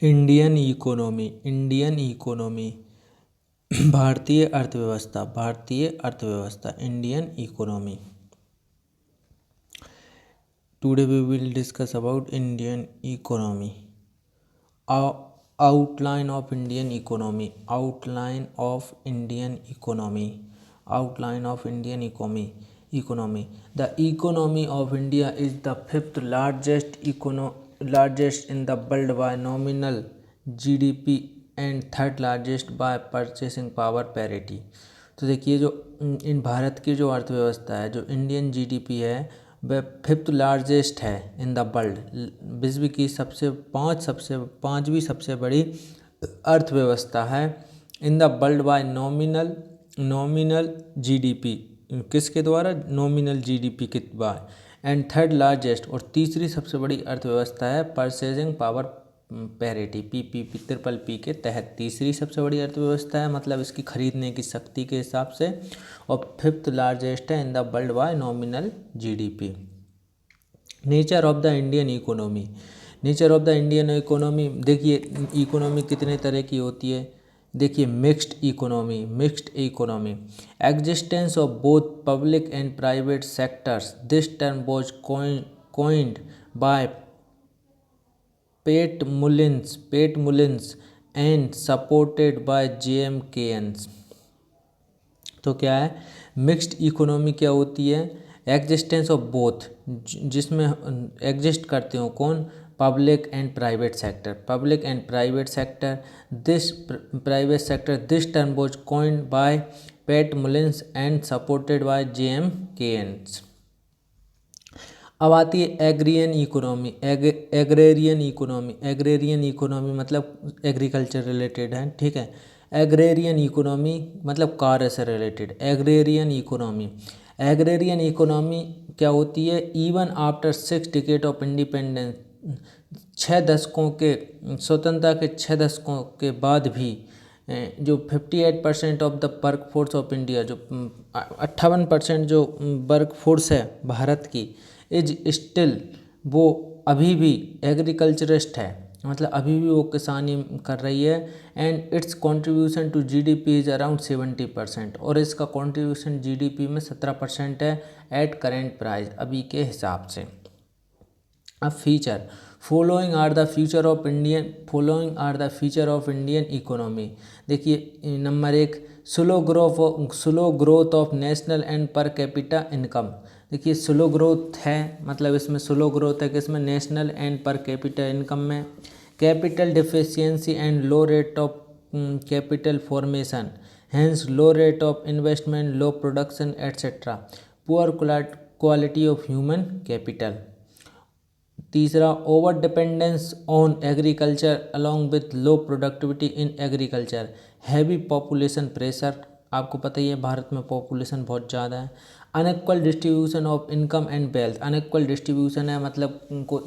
Indian economy, Indian economy, भारतीय अर्थव्यवस्था, भारतीय अर्थव्यवस्था, Indian economy. Today we will discuss about Indian economy. Outline of Indian economy, outline of Indian economy, outline of Indian economy. The economy of India is the fifth largest in the world by nominal GDP and third largest by purchasing power parity. तो देखिए जो इन भारत की जो अर्थव्यवस्था है, जो Indian GDP है, वह फिफ्थ लार्जेस्ट है इन द वर्ल्ड, विश्व की पांचवी सबसे बड़ी अर्थव्यवस्था है in the world by nominal GDP, किसके द्वारा? नॉमिनल जीडीपी के बाय, एंड थर्ड लार्जेस्ट, और तीसरी सबसे बड़ी अर्थव्यवस्था है purchasing power parity, PPP triple P के तहत तीसरी सबसे बड़ी अर्थव्यवस्था है, मतलब इसकी खरीदने की शक्ति के हिसाब से, और फिफ्थ लार्जेस्ट है in the world by nominal GDP. Nature of the Indian economy, nature of the Indian economy, देखिए इकोनॉमी कितने तरह की होती है। देखिए mixed economy, mixed economy, existence of both public and private sectors, this term was coined by Pat Mullins and supported by JM Keynes. तो क्या है मिक्स्ड इकोनॉमी? क्या होती है? एग्जिस्टेंस ऑफ बोथ, जिसमें एग्जिस्ट करते हो कौन? Public and private sector, public and private sector, this private sector, this term was coined by Pat Mullins and supported by JM Keynes. अब आती है agrarian economy, agrarian economy, agrarian economy मतलब agriculture related है, ठीक है। Agrarian economy मतलब कार्य से related, agrarian economy. Agrarian economy क्या होती है? Even after 6 decade of independence, 6 दशकों के स्वतंत्रता के 6 दशकों के बाद भी जो 58% of the work force of India, जो 58% जो वर्क फोर्स है भारत की, इज स्टिल, वो अभी भी एग्रीकल्चरिस्ट है, मतलब अभी भी वो किसानी कर रही है। And its contribution to GDP is around 70%, और इसका कंट्रीब्यूशन जीडीपी में 17% है एट करेंट प्राइस, अभी के हिसाब से। अब feature, following are the future of Indian economy. देखिए number 1, slow growth of national and per capita income. देखिए स्लो ग्रोथ है, मतलब इसमें स्लो ग्रोथ है किसमें? National and per capita income में। Capital deficiency and low rate of capital formation, hence low rate of investment, low production etcetera. Poor quality of human capital. तीसरा, over dependence on agriculture along with low productivity in agriculture, heavy population pressure, आपको पता ही है भारत में population बहुत ज़्यादा है। Unequal distribution of income and wealth, unequal distribution है, मतलब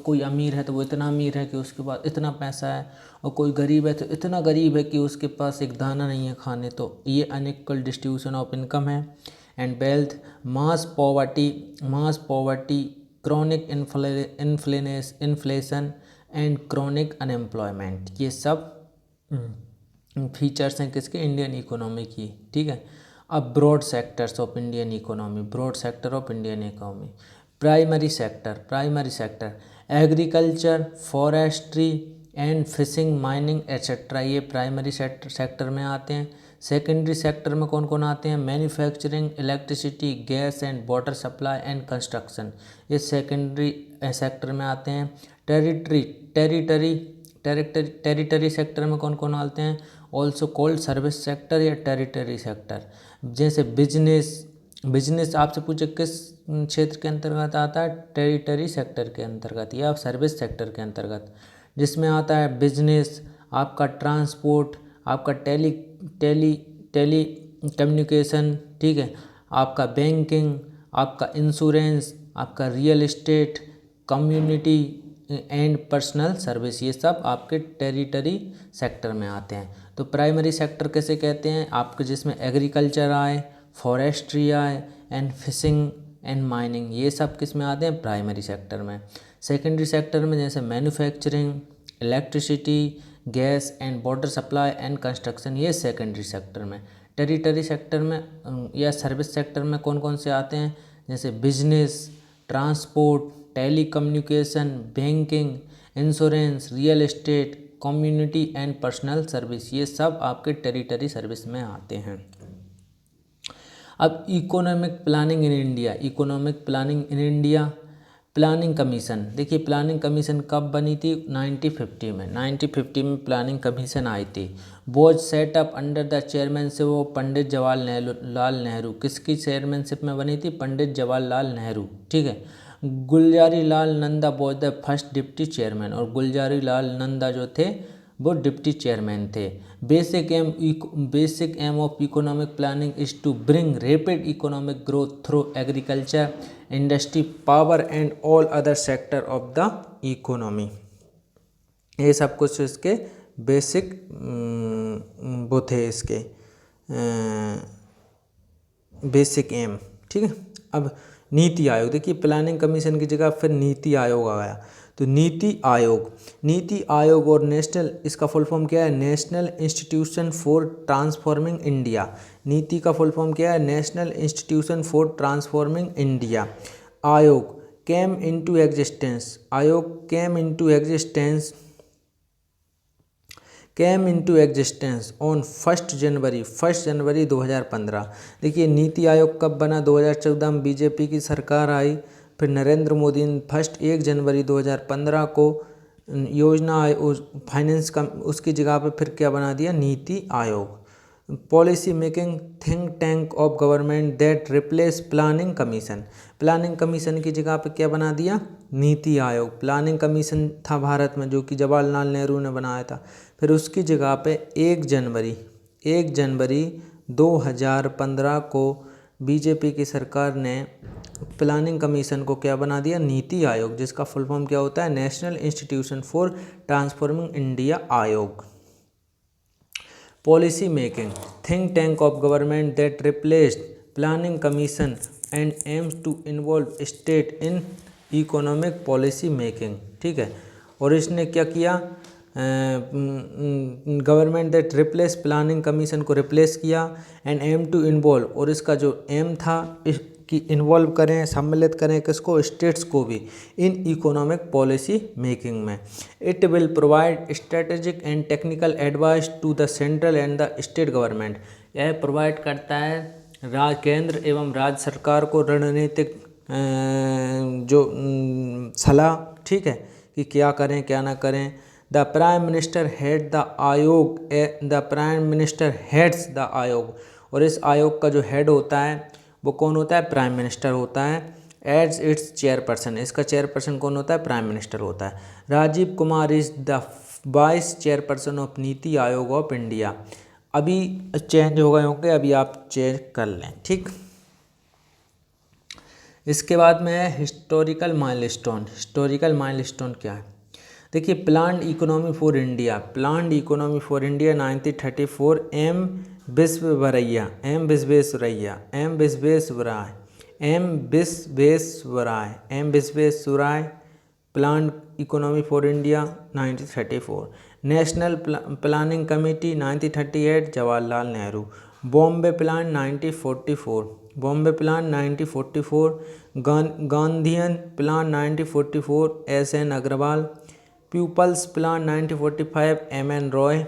कोई अमीर है तो वो इतना अमीर है कि उसके पास इतना पैसा है, और कोई गरीब है तो इतना गरीब है कि उसके पास एक दाना नहीं है खाने, तो ये अनइक्वल डिस्ट्रीब्यूशन ऑफ इनकम है and wealth. Mass poverty, chronic inflation and chronic unemployment, ये सब फीचर्स हैं किसके? इंडियन इकोनॉमी की, ठीक है। अब broad sectors of Indian economy, broad sector of Indian economy. Primary sector agriculture, forestry and fishing, mining etcetera, ये प्राइमरी सेक्टर में आते हैं। सेकेंडरी सेक्टर में कौन कौन आते हैं? Manufacturing, electricity, gas and water supply and construction, ये सेकेंडरी सेक्टर में आते हैं। टेरिटरी सेक्टर में कौन कौन आते हैं? ऑल्सो कॉल्ड सर्विस सेक्टर या टेरिटरी सेक्टर। जैसे बिजनेस आपसे पूछे किस क्षेत्र के अंतर्गत आता है? टेरिटरी सेक्टर के अंतर्गत या सर्विस सेक्टर के अंतर्गत, जिसमें आता है बिजनेस, आपका ट्रांसपोर्ट, आपका टेली कम्युनिकेशन, ठीक है, आपका बैंकिंग, आपका इंश्योरेंस, आपका real estate, community and personal service, ये सब आपके टेरिटरी सेक्टर में आते हैं। तो प्राइमरी सेक्टर कैसे कहते हैं? आपके जिसमें एग्रीकल्चर आए, फॉरेस्ट्री आए एंड फिशिंग एंड माइनिंग, ये सब किस में आते हैं? प्राइमरी सेक्टर में। सेकेंडरी सेक्टर में जैसे manufacturing, electricity, gas and water supply and construction, ये सेकेंडरी सेक्टर में। टेरिटरी सेक्टर में या सर्विस सेक्टर में कौन कौन से आते हैं, जैसे business, transport, telecommunication, banking, insurance, real estate, community and personal service, ये सब आपके टेरिटरी सर्विस में आते हैं। अब economic planning in India, economic planning in India, planning commission. देखिए प्लानिंग कमीशन कब बनी थी, 1950 में, 1950 में प्लानिंग कमीशन आई थी। Was setup under the chairmanship वो पंडित जवाहरलाल नेहरू, किसकी चेयरमैनशिप में बनी थी, पंडित जवाहरलाल नेहरू, ठीक है। Gulzari Lal Nanda was the first deputy chairman, और गुलजारी लाल नंदा जो थे वो डिप्टी चेयरमैन थे। Basic aim of economic planning is to bring rapid economic growth through agriculture, industry, power and all other sector of the economy. ये सब कुछ इसके बेसिक वो थे, इसके बेसिक एम, ठीक है। अब नीति आयोग, देखिए प्लानिंग कमीशन की जगह फिर नीति आयोग आ गया। तो नीति आयोग और नेशनल, इसका फुल फॉर्म क्या है, national institution for transforming India. नीति का फुल फॉर्म क्या है, national institution for transforming India. आयोग केम इनटू एग्जिस्टेंस, आयोग केम इनटू एग्जिस्टेंस ऑन 1 जनवरी 2015। देखिए नीति आयोग कब बना, 2014 में बीजेपी की सरकार आई, फिर नरेंद्र मोदी ने 1 जनवरी 2015 को योजना फाइनेंस का उसकी जगह पे फिर क्या बना दिया, NITI Aayog. Policy making think tank of government that replace planning commission, planning commission की जगह पे क्या बना दिया, नीति आयोग। प्लानिंग कमीशन था भारत में जो कि जवाहरलाल नेहरू ने बनाया था, फिर उसकी जगह पे 1 जनवरी 2015 को बीजेपी की सरकार ने प्लानिंग कमीशन को क्या बना दिया, नीति आयोग, जिसका फुल फॉर्म क्या होता है, national institution for transforming India आयोग। Policy making think tank of government that replaced planning commission and aims to involve state in economic policy making, ठीक है। और इसने क्या किया, government that replace planning commission को रिप्लेस किया, एंड एम टू इन्वॉल्व, और इसका जो एम था कि इन्वॉल्व करें, सम्मिलित करें किसको, स्टेट्स को भी, इन इकोनॉमिक पॉलिसी मेकिंग में। It will provide strategic and technical advice to the central and the state government, यह प्रोवाइड करता है केंद्र एवं राज्य सरकार को रणनीतिक जो सलाह, ठीक है, कि क्या करें क्या ना करें। The prime minister head the आयोग, the prime minister heads the आयोग, और इस आयोग का जो हेड होता है वो कौन होता है, प्राइम मिनिस्टर होता है। एज इट्स चेयरपर्सन, इसका चेयरपर्सन कौन होता है, प्राइम मिनिस्टर होता है। Rajiv Kumar is the vice chairperson of NITI Aayog of India. अभी चेंज हो गए होंगे, अभी आप चेक कर लें, ठीक। इसके बाद में है हिस्टोरिकल माइलस्टोन। हिस्टोरिकल माइलस्टोन क्या है, देखिए planned economy for India, planned economy for India 1934, M Visvesvaraya, planned economy for India 1934। National planning committee 1938, Jawaharlal Nehru. Bombay plan 1944, Gandhian plan 1944, SN Agarwal. People's plan 1945, MN Roy.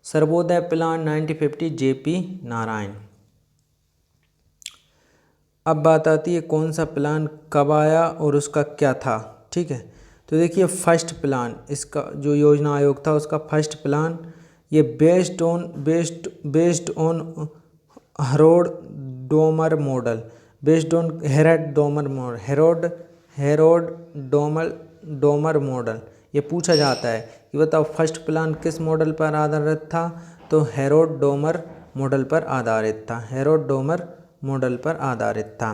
Sarvodaya plan 1950, JP Narayan. अब बात आती है कौन सा प्लान कब आया और उसका क्या था, ठीक है। तो देखिए फर्स्ट प्लान, इसका जो योजना आयोग था उसका फर्स्ट प्लान, ये based on Herod Domar model, Herod Domar model. ये पूछा जाता है कि बताओ फर्स्ट प्लान किस मॉडल पर आधारित था, तो हेरोड डोमर मॉडल पर आधारित था, हेरोड डोमर मॉडल पर आधारित था,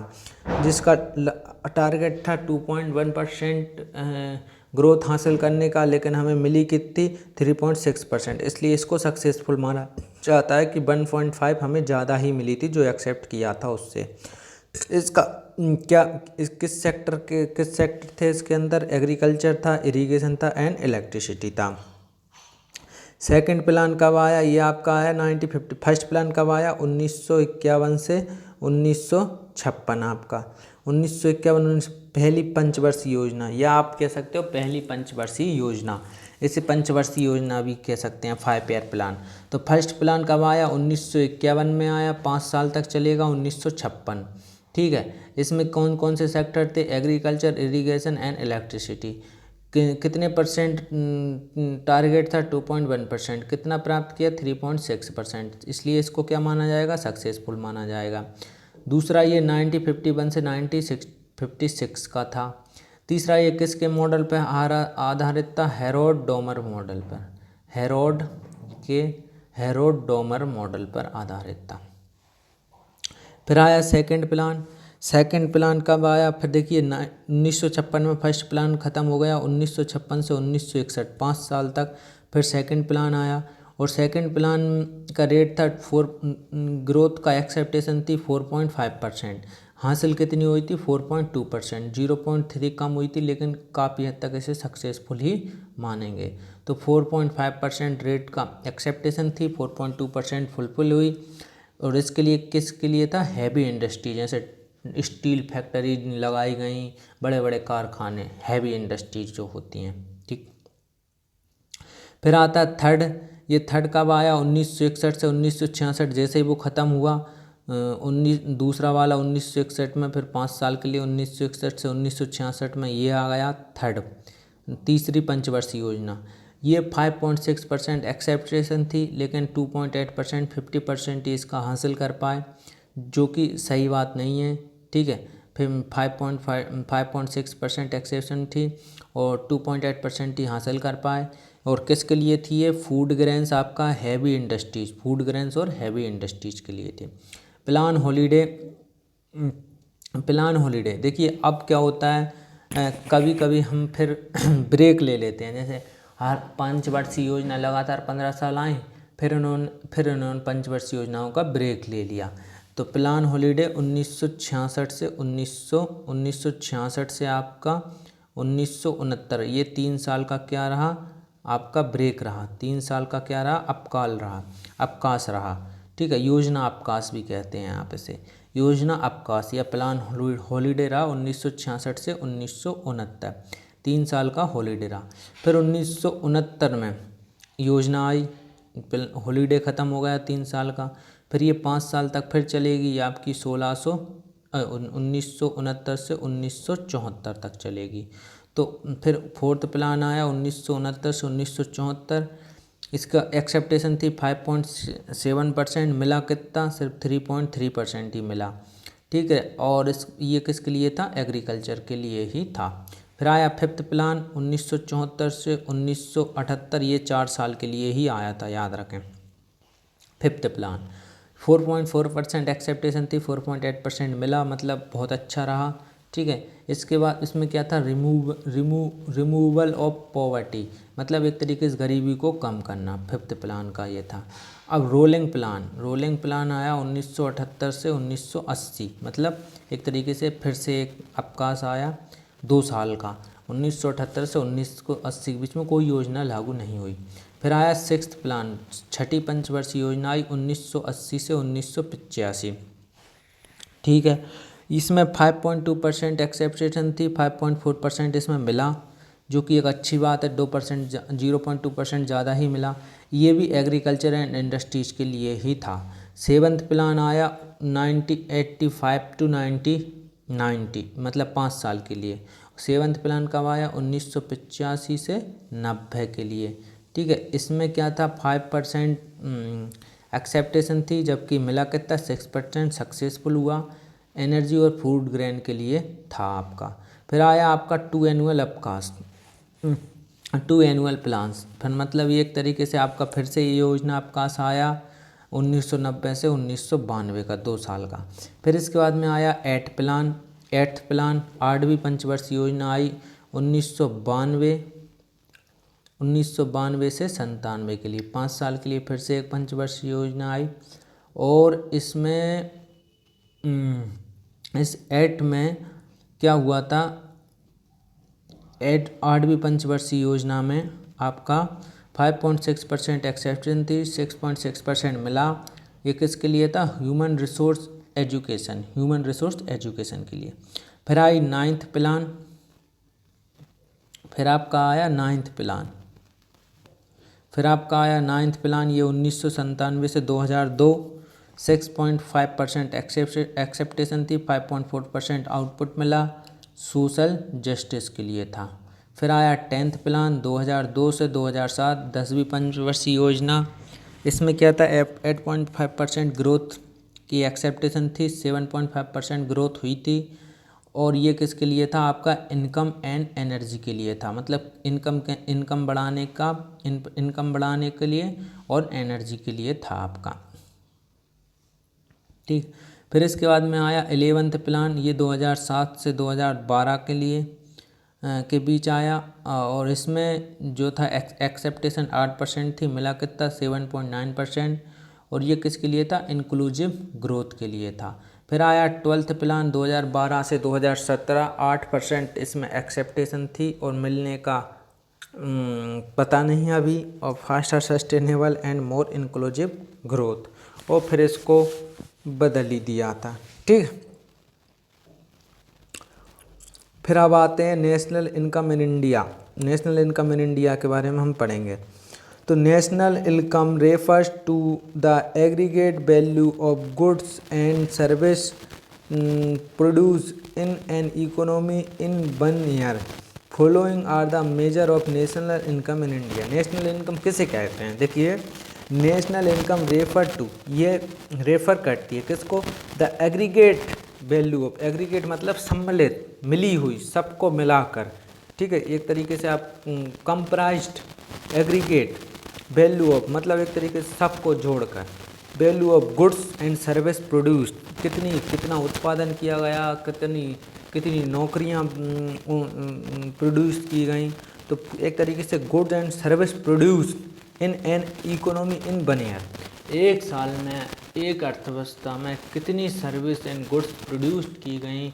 जिसका टारगेट था 2.1% ग्रोथ हासिल करने का, लेकिन हमें मिली कितनी, 3.6%। इसलिए इसको सक्सेसफुल माना जाता है कि 1.5 हमें ज़्यादा ही मिली थी जो एक्सेप्ट किया था उससे। इसका क्या किस सेक्टर थे इसके अंदर, एग्रीकल्चर था, इरिगेशन था एंड इलेक्ट्रिसिटी था। सेकंड प्लान कब आया, ये आपका आया 1950। फर्स्ट प्लान कब आया, 1951 से 1956 आपका 1951 पहली पंचवर्षीय योजना, या आप कह सकते हो पहली पंचवर्षीय योजना। इसे पंचवर्षीय योजना भी कह सकते हैं, 5 ईयर प्लान। तो फर्स्ट प्लान कब आया, 1951 में आया, 5 साल तक चलेगा, 1956। ठीक है, इसमें कौन कौन से सेक्टर थे, एग्रीकल्चर, इरिगेशन एंड इलेक्ट्रिसिटी। कितने परसेंट टारगेट था, 2.1%। कितना प्राप्त किया, 3.6%। इसलिए इसको क्या माना जाएगा, सक्सेसफुल माना जाएगा। दूसरा ये 1951 से 1956 का था। तीसरा ये किसके मॉडल पर आधारित था, हेरोड डोमर मॉडल पर, हेरोड डोमर मॉडल पर आधारित था। फिर आया सेकंड प्लान। सेकंड प्लान कब आया, फिर देखिए 1956 में फर्स्ट प्लान ख़त्म हो गया, 1956 से 1961 5 साल तक फिर सेकंड प्लान आया। और सेकंड प्लान का रेट था ग्रोथ का एक्सेप्टेशन थी 4.5%। हासिल कितनी हुई थी, 4.2%, 0.3 कम हुई थी, लेकिन काफ़ी हद तक इसे सक्सेसफुल ही मानेंगे। तो 4.5% रेट का एक्सेप्टेशन थी, 4.2% फुलफिल हुई। और इसके लिए किसके लिए था, हैवी इंडस्ट्री, जैसे स्टील फैक्ट्री लगाई गई, बड़े बड़े कारखाने, हैवी इंडस्ट्रीज जो होती हैं। ठीक, फिर आता है थर्ड। ये थर्ड कब आया, 1961 से 1966, जैसे ही वो ख़त्म हुआ दूसरा वाला 1961 में, फिर 5 साल के लिए 1961 से 1966 में ये आ गया थर्ड, तीसरी पंचवर्षीय योजना। ये 5.6% एक्सेप्टेशन थी, लेकिन 2.8% 50% ही इसका हासिल कर पाए, जो कि सही बात नहीं है। ठीक है, फिर 5.6% एक्सेप्टेशन थी और 2.8% ही हासिल कर पाए। और किसके लिए थी ये, फूड ग्रेन्स, आपका हैवी इंडस्ट्रीज, फूड ग्रेन्स और हैवी इंडस्ट्रीज के लिए थे। प्लान हॉलीडे देखिए अब क्या होता है, कभी कभी हम फिर ब्रेक ले लेते हैं, जैसे हर पंचवर्षीय योजना लगातार 15 साल आए, फिर उन्होंने पंचवर्षीय योजनाओं का ब्रेक ले लिया। तो प्लान हॉलीडे 1966 से 1966 से आपका 1969, ये 3 साल का क्या रहा, आपका ब्रेक रहा, 3 साल का क्या रहा, अवकाश रहा। ठीक है, योजना अवकाश भी कहते हैं आप इसे, योजना अवकाश या प्लान हॉलीडे रहा 1966 से 1969, 3 साल का हॉलीडे रहा। फिर 1969 में योजना आई, हॉलीडे ख़त्म हो गया 3 साल का, फिर ये 5 साल तक फिर चलेगी, ये आपकी 1969 से 1974 तक चलेगी। तो फिर फोर्थ प्लान आया 1969 से 1974, इसका एक्सेप्टेशन थी 5.7%, मिला कितना, सिर्फ 3.3% ही मिला। ठीक है, और ये किसके लिए था, एग्रीकल्चर के लिए ही था। फिर आया फिफ्थ प्लान 1974 से 1978, ये 4 साल के लिए ही आया था, याद रखें। फिफ्थ प्लान 4.4% एक्सेप्टेशन थी, 4.8% मिला, मतलब बहुत अच्छा रहा। ठीक है, इसके बाद इसमें क्या था, रिमूवल ऑफ पॉवर्टी, मतलब एक तरीके से गरीबी को कम करना, फिफ्थ प्लान का ये था। अब रोलिंग प्लान आया 1978 से 1980, मतलब एक तरीके से फिर से एक अवकाश आया 2 साल का, 1978 से 1980 के बीच में कोई योजना लागू नहीं हुई। फिर आया सिक्स्थ प्लान, छठी पंचवर्षीय योजना आई 1980 से 1985। ठीक है, इसमें 5.2% एक्सेप्टेशन थी, 5.4% इसमें मिला, जो कि एक अच्छी बात है, 0.2% ज़्यादा ही मिला। ये भी एग्रीकल्चर एंड इंडस्ट्रीज के लिए ही था। सेवन्थ प्लान आया 1985 टू 1990, मतलब 5 साल के लिए। सेवन्थ प्लान कब आया, 1985 से 90 के लिए। ठीक है, इसमें क्या था, 5% एक्सेप्टेशन थी, जबकि मिला कितना, 6% सक्सेसफुल हुआ। एनर्जी और फूड ग्रेन के लिए था आपका। फिर आया आपका 2 एनुअल अवकाश, 2 एनुअल प्लान्स, फिर मतलब ये एक तरीके से आपका फिर से ये योजना अवकाश आया 1990 से 1992 का, 2 साल का। फिर इसके बाद में आया एट्थ प्लान, 8वीं पंचवर्षीय योजना आई 1992 से 97 के लिए, 5 साल के लिए फिर से एक पंचवर्षीय योजना आई। और इसमें इस 8 में क्या हुआ था, 8वीं पंचवर्षीय योजना में आपका 5.6% एक्सेप्टेंस थी, 6.6% मिला। ये किसके लिए था? ह्यूमन रिसोर्स एजुकेशन के लिए। फिर आई नाइन्थ प्लान, फिर आपका आया नाइन्थ प्लान, ये 1997 से 2002। 6.5% एक्सेप्टेशन थी, 5.4% आउटपुट मिला, सोशल जस्टिस के लिए था। फिर आया 10th प्लान 2002 से 2007, 10वीं पंचवर्षीय योजना। इसमें क्या था? 8.5% ग्रोथ की एक्सेप्टेशन थी, 7.5% ग्रोथ हुई थी। और ये किसके लिए था? आपका इनकम एंड एनर्जी के लिए था, मतलब इनकम बढ़ाने के लिए और एनर्जी के लिए था आपका। ठीक। फिर इसके बाद में आया 11th प्लान, ये 2007 से 2012 के लिए के बीच आया। और इसमें जो था एक्सेप्टेशन 8% थी, मिला कितना? 7.9%। और ये किसके लिए था? इंक्लूसिव ग्रोथ के लिए था। फिर आया 12th प्लान 2012 से 2017, 8% इसमें एक्सेप्टेशन थी और मिलने का पता नहीं अभी। और faster sustainable and more inclusive growth, और फिर इसको बदल ही दिया था। ठीक। फिर अब आते हैं national income in India. National income in India के बारे में हम पढ़ेंगे। तो national income refers to the aggregate value of goods and service produce in an economy in one year. Following are the measure of national income in India. National इनकम किसे कहते हैं? देखिए, नेशनल इनकम रेफर टू, ये refer करती है किसको? The aggregate value of, aggregate मतलब सम्मिलित, मिली हुई, सबको मिलाकर। ठीक है, एक तरीके से आप कंप्राइज्ड एग्रीगेट वैल्यू ऑफ मतलब एक तरीके से सबको जोड़कर। Value of goods and service produced, कितना उत्पादन किया गया, कितनी नौकरियां प्रोड्यूस की गई। तो एक तरीके से goods and service produced in an economy in one year. एक साल में एक अर्थव्यवस्था में कितनी सर्विस एंड गुड्स प्रोड्यूस्ड की गई,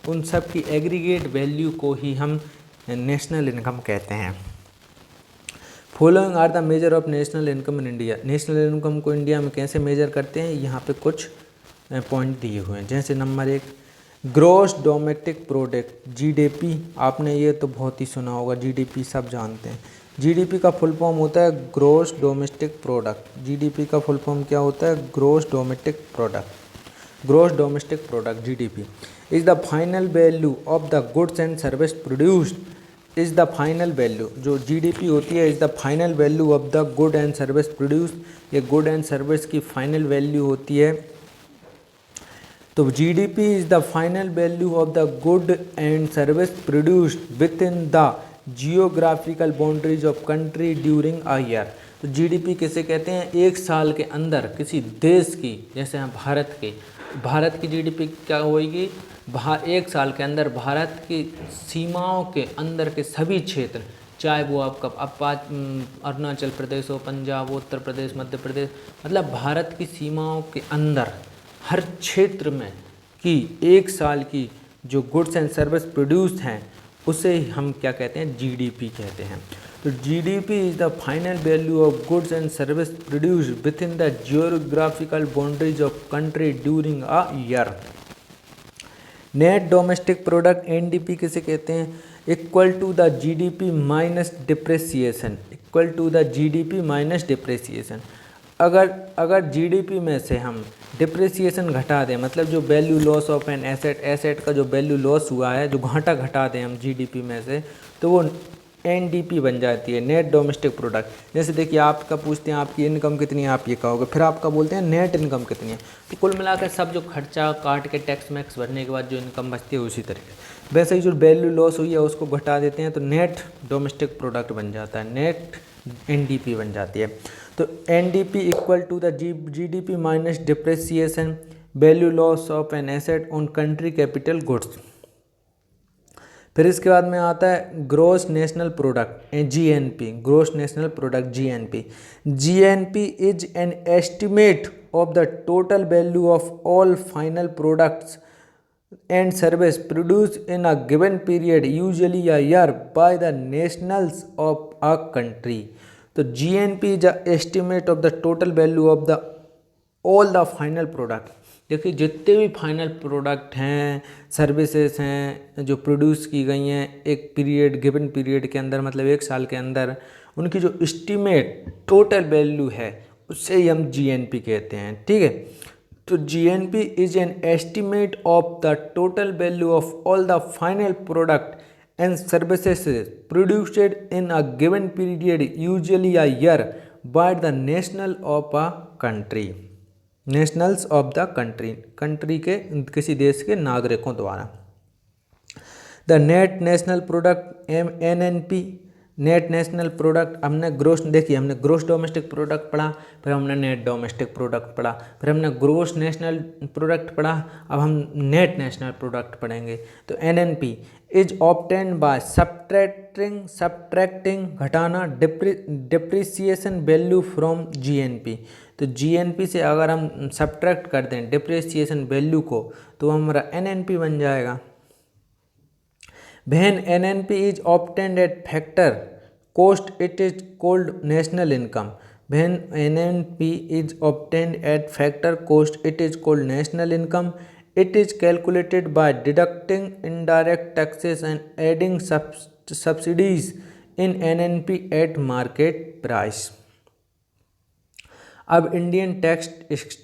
उन सब की एग्रीगेट वैल्यू को ही हम नेशनल इनकम कहते हैं। Following are the measure of national income in India. National income को इंडिया में कैसे मेजर करते हैं, यहाँ पे कुछ पॉइंट दिए हुए हैं। जैसे number 1, gross domestic product, GDP. आपने ये तो बहुत ही सुना होगा, जीडीपी सब जानते हैं। जीडीपी का फुल फॉर्म होता है ग्रॉस डोमेस्टिक प्रोडक्ट। जीडीपी का फुल फॉर्म क्या होता है? Gross domestic product. Gross domestic product, GDP, is the final value of the goods and service produced. Is the final value, जो जीडीपी होती है, is the final value of the good and service produced. ये good and service की final value होती है। तो GDP is the final value of the good and service produced within the geographical boundaries of country during a year. तो GDP किसे कहते हैं? एक साल के अंदर किसी देश की, जैसे हम भारत की जीडीपी क्या होगी? एक साल के अंदर भारत की सीमाओं के अंदर के सभी क्षेत्र, चाहे वो आपका अरुणाचल प्रदेश हो, पंजाब, उत्तर प्रदेश, मध्य प्रदेश, मतलब भारत की सीमाओं के अंदर हर क्षेत्र में की एक साल की जो गुड्स एंड सर्विस प्रोड्यूस्ड हैं, उसे हम क्या कहते हैं? जीडीपी कहते हैं। तो GDP is the final value of goods and service produced within the geographical boundaries of country during a year. Net domestic product, NDP किसे कहते हैं? Equal to the GDP minus depreciation. Equal to the GDP minus depreciation. अगर GDP में से हम depreciation घटा दें, मतलब जो value loss of an asset का जो वैल्यू लॉस हुआ है, जो घाटा घटा दें हम जीडीपी में से, तो वो एनडीपी बन जाती है, नेट डोमेस्टिक प्रोडक्ट। जैसे देखिए, आपका पूछते हैं आपकी इनकम कितनी है, आप ये कहोगे, फिर आपका बोलते हैं नेट इनकम कितनी है। तो कुल मिलाकर सब जो खर्चा काट के टैक्स मैक्स भरने के बाद जो इनकम बचती है, उसी तरीके वैसे ही जो वैल्यू लॉस हुई है उसको घटा देते हैं, तो नेट डोमेस्टिक प्रोडक्ट बन जाता है, नेट एनडीपी बन जाती है। तो NDP equal to the GDP minus depreciation value loss of an asset on country capital goods. फिर इसके बाद में आता है gross national product, GNP, gross national product, GNP. GNP is an estimate of the total value of all final products and service produced in a given period, usually a year, by the nationals of a country. तो GNP is the estimate of the total value of the all the final product. देखिए जितने भी final product हैं, services हैं जो produce की गई हैं एक पीरियड, गिवन पीरियड के अंदर, मतलब एक साल के अंदर, उनकी जो एस्टीमेट टोटल वैल्यू है उससे ही हम GNP कहते हैं। ठीक है, तो GNP is an estimate of the total value of all the final product and services produced in a given period, usually a year, by the national of a country, nationals of the country, country के किसी देश के नागरिकों द्वारा। The net national product NNP, net national product, हमने gross, देखिए हमने gross domestic product पढ़ा, फिर हमने नेट डोमेस्टिक प्रोडक्ट पढ़ा, फिर हमने ग्रोस नेशनल प्रोडक्ट पढ़ा, अब हम नेट नेशनल प्रोडक्ट पढ़ेंगे। तो NNP is obtained by subtracting, घटाना, डिप्रिसिएशन वैल्यू फ्रॉम GNP। तो GNP से अगर हम सब्ट्रैक्ट कर दें डिप्रिसिएशन वैल्यू को तो हमारा NNP बन जाएगा। When NNP is obtained at factor cost, it is called national income. When NNP is obtained at factor cost, it is called national income. It is calculated by deducting indirect taxes and adding subsidies in NNP at market price. अब Indian tax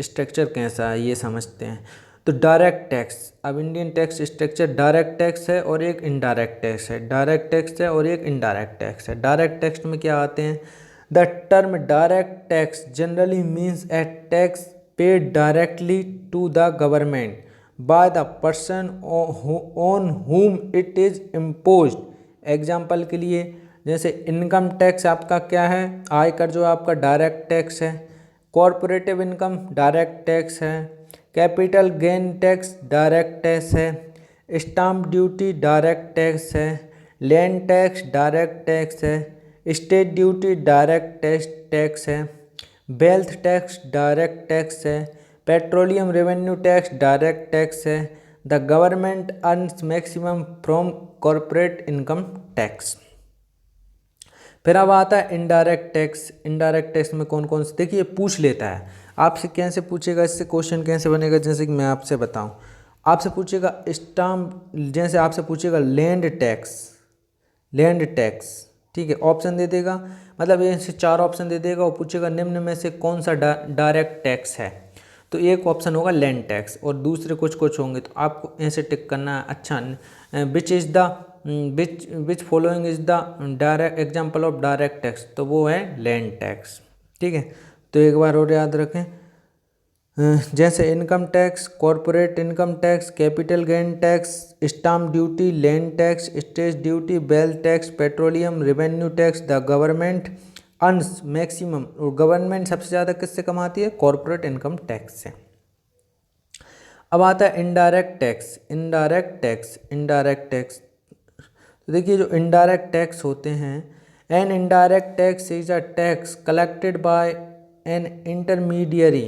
structure कैसा है ये समझते हैं। तो direct tax, अब Indian tax structure direct tax है और एक इनडायरेक्ट टैक्स है, डायरेक्ट टैक्स है और एक इनडायरेक्ट टैक्स है। डायरेक्ट टैक्स में क्या आते हैं? The term direct tax generally means a tax paid directly to the government by the person on whom it is imposed. Example के लिए जैसे इनकम टैक्स आपका क्या है, आयकर जो आपका डायरेक्ट टैक्स है, कॉरपोरेटिव इनकम डायरेक्ट टैक्स है, capital gain tax direct tax है, स्टाम्प ड्यूटी डायरेक्ट टैक्स है, लैंड टैक्स डायरेक्ट टैक्स है, स्टेट ड्यूटी डायरेक्ट टैक्स है, वेल्थ टैक्स डायरेक्ट टैक्स है, petroleum revenue tax direct tax है। The government earns maximum from corporate income tax. फिर अब आता है इनडायरेक्ट टैक्स। इनडायरेक्ट टैक्स में कौन कौन से, देखिए पूछ लेता है आपसे, कैसे पूछेगा, इससे क्वेश्चन कैसे बनेगा, जैसे कि मैं आपसे बताऊं, आपसे पूछेगा स्टाम्प, जैसे आपसे पूछेगा लैंड टैक्स, लैंड टैक्स, ठीक है, ऑप्शन दे देगा, मतलब ये से 4 ऑप्शन दे देगा और पूछेगा निम्न में से कौन सा डायरेक्ट टैक्स है, तो एक ऑप्शन होगा लैंड टैक्स और दूसरे कुछ कुछ होंगे, तो आपको ऐसे टिक करना है। अच्छा, विच is the which following is the direct example of direct tax, तो वो है लैंड टैक्स। ठीक है, तो एक बार और याद रखें, जैसे income tax, corporate income tax, capital gain tax, stamp duty, land tax, state duty, wealth tax, petroleum revenue tax. The government earns maximum, और गवर्नमेंट सबसे ज़्यादा किससे कमाती है? कॉरपोरेट इनकम टैक्स से। अब आता है indirect tax. Indirect tax, indirect tax, तो देखिए जो इनडायरेक्ट टैक्स होते हैं, an indirect tax is a tax collected by N intermediary.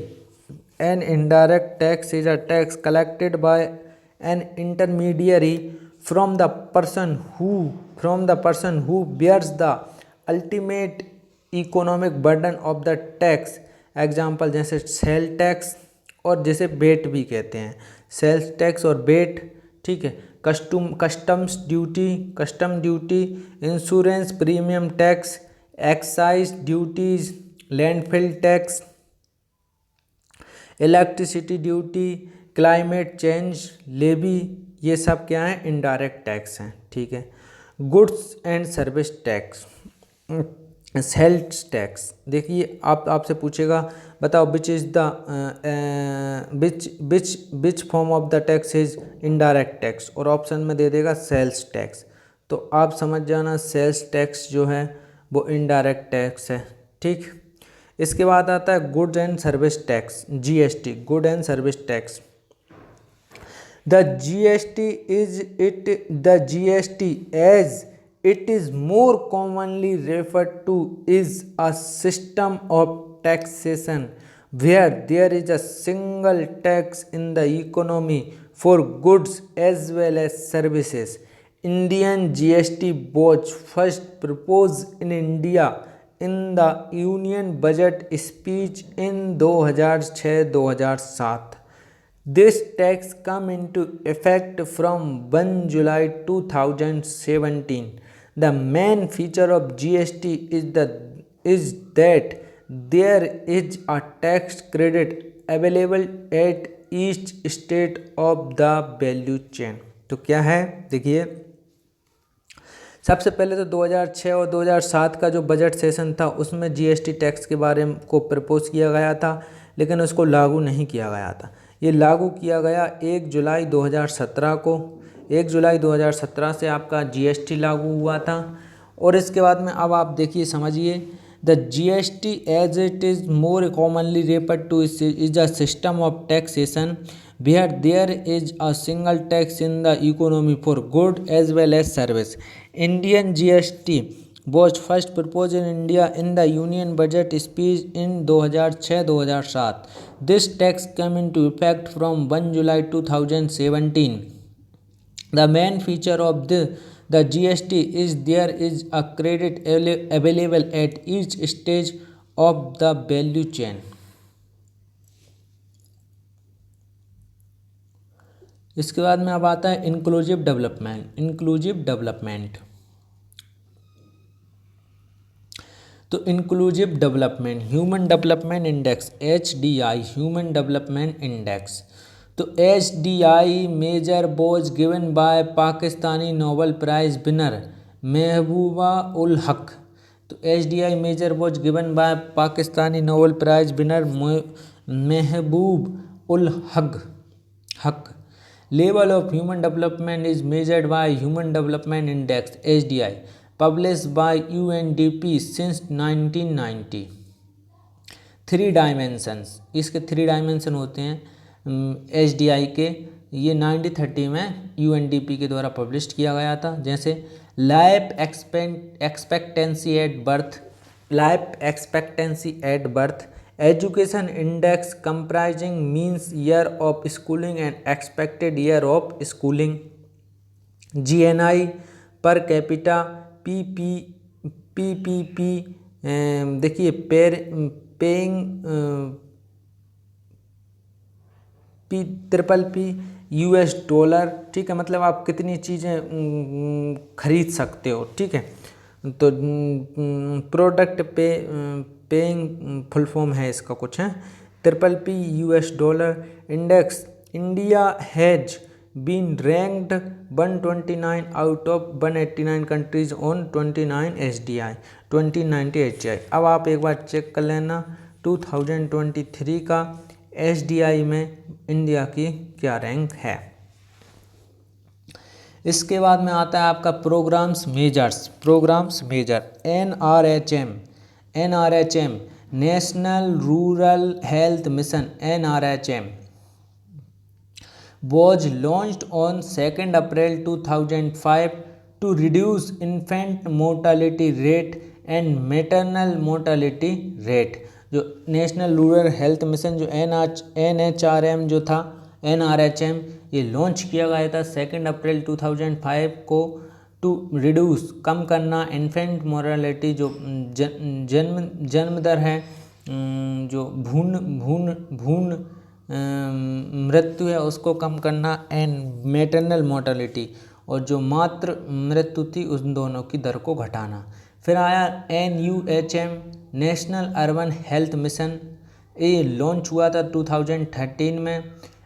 An indirect tax is a tax collected by N intermediary from the person who bears the ultimate economic burden of the tax. Example जैसे sale tax और जैसे बेट भी कहते हैं, sales tax और बेट। ठीक है, customs duty, custom duty, insurance premium tax, excise duties, landfill tax, electricity duty, climate change levy, ये सब क्या है? इनडायरेक्ट टैक्स हैं। ठीक है, goods and service tax, sales tax. देखिए आपसे पूछेगा बताओ which is the which form of the tax is indirect tax, और ऑप्शन में दे देगा सेल्स टैक्स। तो आप समझ जाना सेल्स टैक्स जो है वो इनडायरेक्ट टैक्स है। ठीक, इसके बाद आता है goods and service tax, GST, good and service tax. The GST as it is more commonly referred to is a system of taxation where there is a single tax in the economy for goods as well as services. Indian GST was first proposed in India in the Union Budget speech in 2006-2007. This tax come into effect from 1 July 2017. The main feature of GST is that there is a tax credit available at each state of the value chain. तो क्या है, देखिए सबसे पहले तो 2006 और 2007 का जो बजट सेशन था उसमें जीएसटी टैक्स के बारे में को प्रपोज किया गया था, लेकिन उसको लागू नहीं किया गया था। ये लागू किया गया 1 जुलाई 2017 को। 1 जुलाई 2017 से आपका जीएसटी लागू हुआ था। और इसके बाद में अब आप देखिए समझिए, the GST as it is more commonly referred to is a system of taxation where there is a single tax in the economy for good as well as service. Indian GST was first proposed in India in the Union Budget speech in 2006-2007. This tax came into effect from 1 July 2017. The main feature of the GST is there is a credit available at each stage of the value chain. इसके बाद में अब आता है inclusive development. तो inclusive development, human development index HDI, human development index. तो HDI major was given by Pakistani Nobel prize winner Mahbuba ul Haq. तो HDI major was given by Pakistani Nobel prize winner Mahbub ul हक। Level of human development is measured by Human Development Index HDI, published by UNDP since 1990. 3 dimensions, इसके 3 dimension होते हैं HDI के। ये 1930 में UNDP के द्वारा पब्लिश किया गया था। जैसे life expectancy at birth, education index comprising means year of schooling and expected year of schooling, GNI per capita, PPP देखिए पेइंग PPP US डॉलर, ठीक है, मतलब आप कितनी चीज़ें खरीद सकते हो, ठीक है। तो प्रोडक्ट पेइंग फुल फॉर्म है इसका कुछ है, PPP US dollar index. India has been ranked 129 out of 189 countries on 29 HDI 2090 HDI। अब आप एक बार चेक कर लेना 2023 का HDI में इंडिया की क्या रैंक है। इसके बाद में आता है आपका programmes major NRHM national rural health mission NRHM was launched on 2nd April 2005 to reduce infant mortality rate and maternal mortality rate। जो नेशनल रूरल हेल्थ मिशन जो NHRM जो था NRHM, ये लॉन्च किया गया था 2 अप्रैल 2005 को टू रिड्यूस, कम करना, इन्फेंट मोरालिटी जो जन्म दर है, जो भ्रूण मृत्यु है उसको कम करना, एंड मैटरनल मोर्टेलिटी और जो मातृ मृत्यु थी उन दोनों की दर को घटाना। फिर आया NUHM national urban health mission, ये लॉन्च हुआ था 2013 में।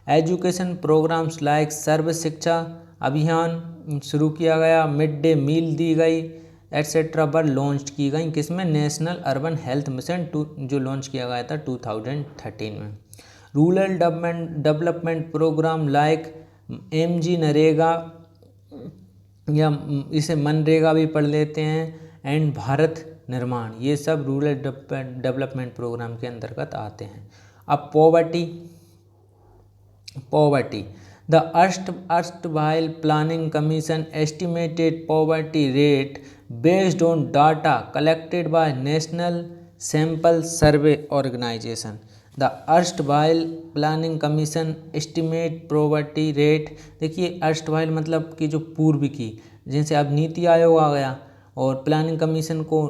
एजुकेशन प्रोग्राम्स लाइक सर्व शिक्षा अभियान शुरू किया गया, मिड डे मील दी गई एट्सेट्रा पर लॉन्च की गई, किसमें, नेशनल अर्बन हेल्थ मिशन जो लॉन्च किया गया था 2013 में। Rural development program like MG NREGA या इसे मनरेगा भी पढ़ लेते हैं, एंड भारत निर्माण, ये सब रूरल डेवलपमेंट प्रोग्राम के अंतर्गत आते हैं। अब poverty the erstwhile planning commission estimated poverty rate based on data collected by national sample survey organisation. The erstwhile planning commission estimate poverty rate. देखिए अर्स्टवाइल मतलब कि जो पूर्व की, जैसे अब नीति आयोग आ गया और प्लानिंग कमीशन को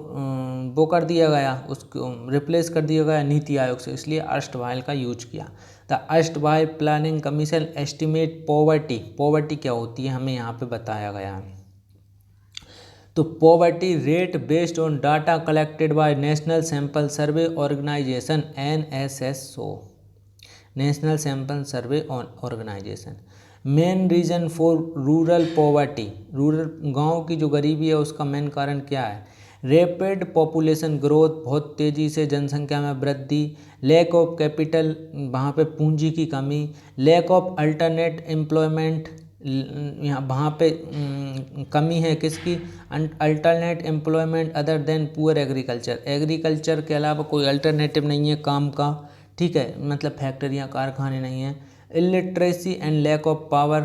वो कर दिया गया, उसको रिप्लेस कर दिया गया नीति आयोग से, इसलिए अर्स्टवाइल का यूज किया। The erstwhile planning commission estimate poverty, poverty क्या होती है हमें यहाँ पे बताया गया है। तो poverty rate based on data collected by national sample survey organisation NSSO, national sample survey organisation. Main reason for rural poverty, rural गांव की जो गरीबी है उसका मेन कारण क्या है? रैपिड पॉपुलेशन ग्रोथ, बहुत तेज़ी से जनसंख्या में वृद्धि, लैक ऑफ कैपिटल, वहाँ पे पूंजी की कमी, लैक ऑफ अल्टरनेट एम्प्लॉयमेंट, यहाँ वहाँ पे कमी है किसकी? Alternate employment other than poor agriculture, agriculture के अलावा कोई अल्टरनेटिव नहीं है काम का, ठीक है, मतलब फैक्ट्रियाँ कारखाने नहीं हैं। Illiteracy and lack of power,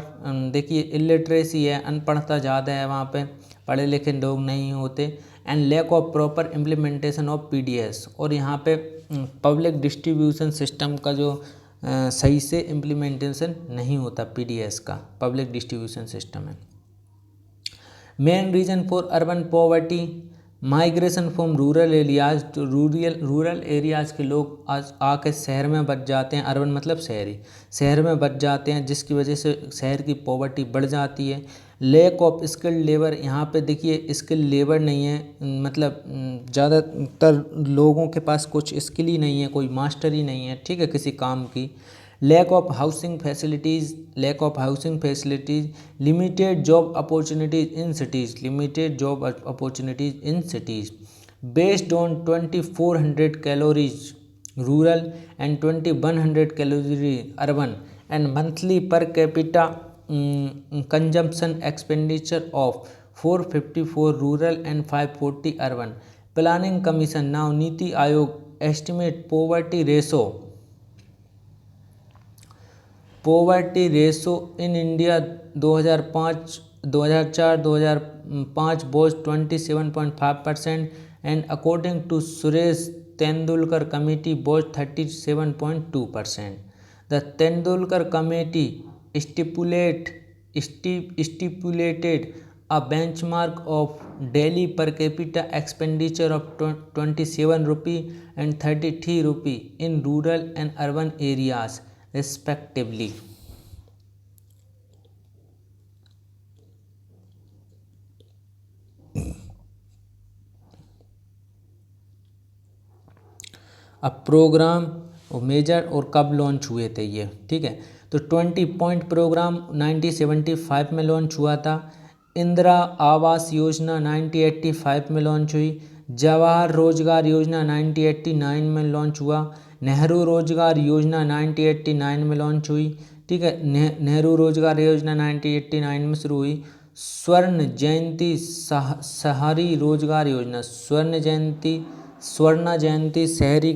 देखिए इलिटरेसी है, अनपढ़ता ज़्यादा है वहाँ पे, पढ़े लिखे लोग नहीं होते। And lack of proper implementation of PDS, और यहाँ पे पब्लिक डिस्ट्रीब्यूशन सिस्टम का जो सही से इम्प्लीमेंटेशन नहीं होता, PDS का, पब्लिक डिस्ट्रीब्यूशन सिस्टम है। Main reason for urban poverty, migration from rural areas, तो रूरल एरियाज के लोग आज आके शहर में बच जाते हैं, अर्बन मतलब शहरी, शहर में बच जाते हैं, जिसकी वजह से शहर की पॉवर्टी बढ़ जाती है। लैक ऑफ स्किल्ड लेबर, यहाँ पे देखिए स्किल लेबर नहीं है, मतलब ज़्यादातर लोगों के पास कुछ स्किल ही नहीं है, कोई मास्टर ही नहीं है, ठीक है, किसी काम की। Lack of housing facilities, lack of housing facilities, limited job opportunities in cities, limited job opportunities in cities, based on 2400 calories rural and 2100 calorie urban, and monthly per capita consumption expenditure of 454 rural and 540 urban. Planning commission now Niti Aayog estimate poverty ratio in India 2004-2005 was 27.5% and according to Suresh Tendulkar committee was 37.2%. The Tendulkar committee stipulated a benchmark of daily per capita expenditure of 27 rupee and 33 rupee in rural and urban areas respectively. अब programme और major और कब launch हुए थे ये, ठीक है, तो 20 पॉइंट प्रोग्राम 1975 में लॉन्च हुआ था। इंदिरा आवास योजना 1985 में लॉन्च हुई। जवाहर रोजगार योजना 1989 में लॉन्च हुआ। नेहरू रोजगार योजना 1989 में लॉन्च हुई, ठीक है, नेहरू रोजगार योजना 1989 में शुरू हुई। स्वर्ण जयंती शहरी रोजगार योजना, स्वर्ण जयंती शहरी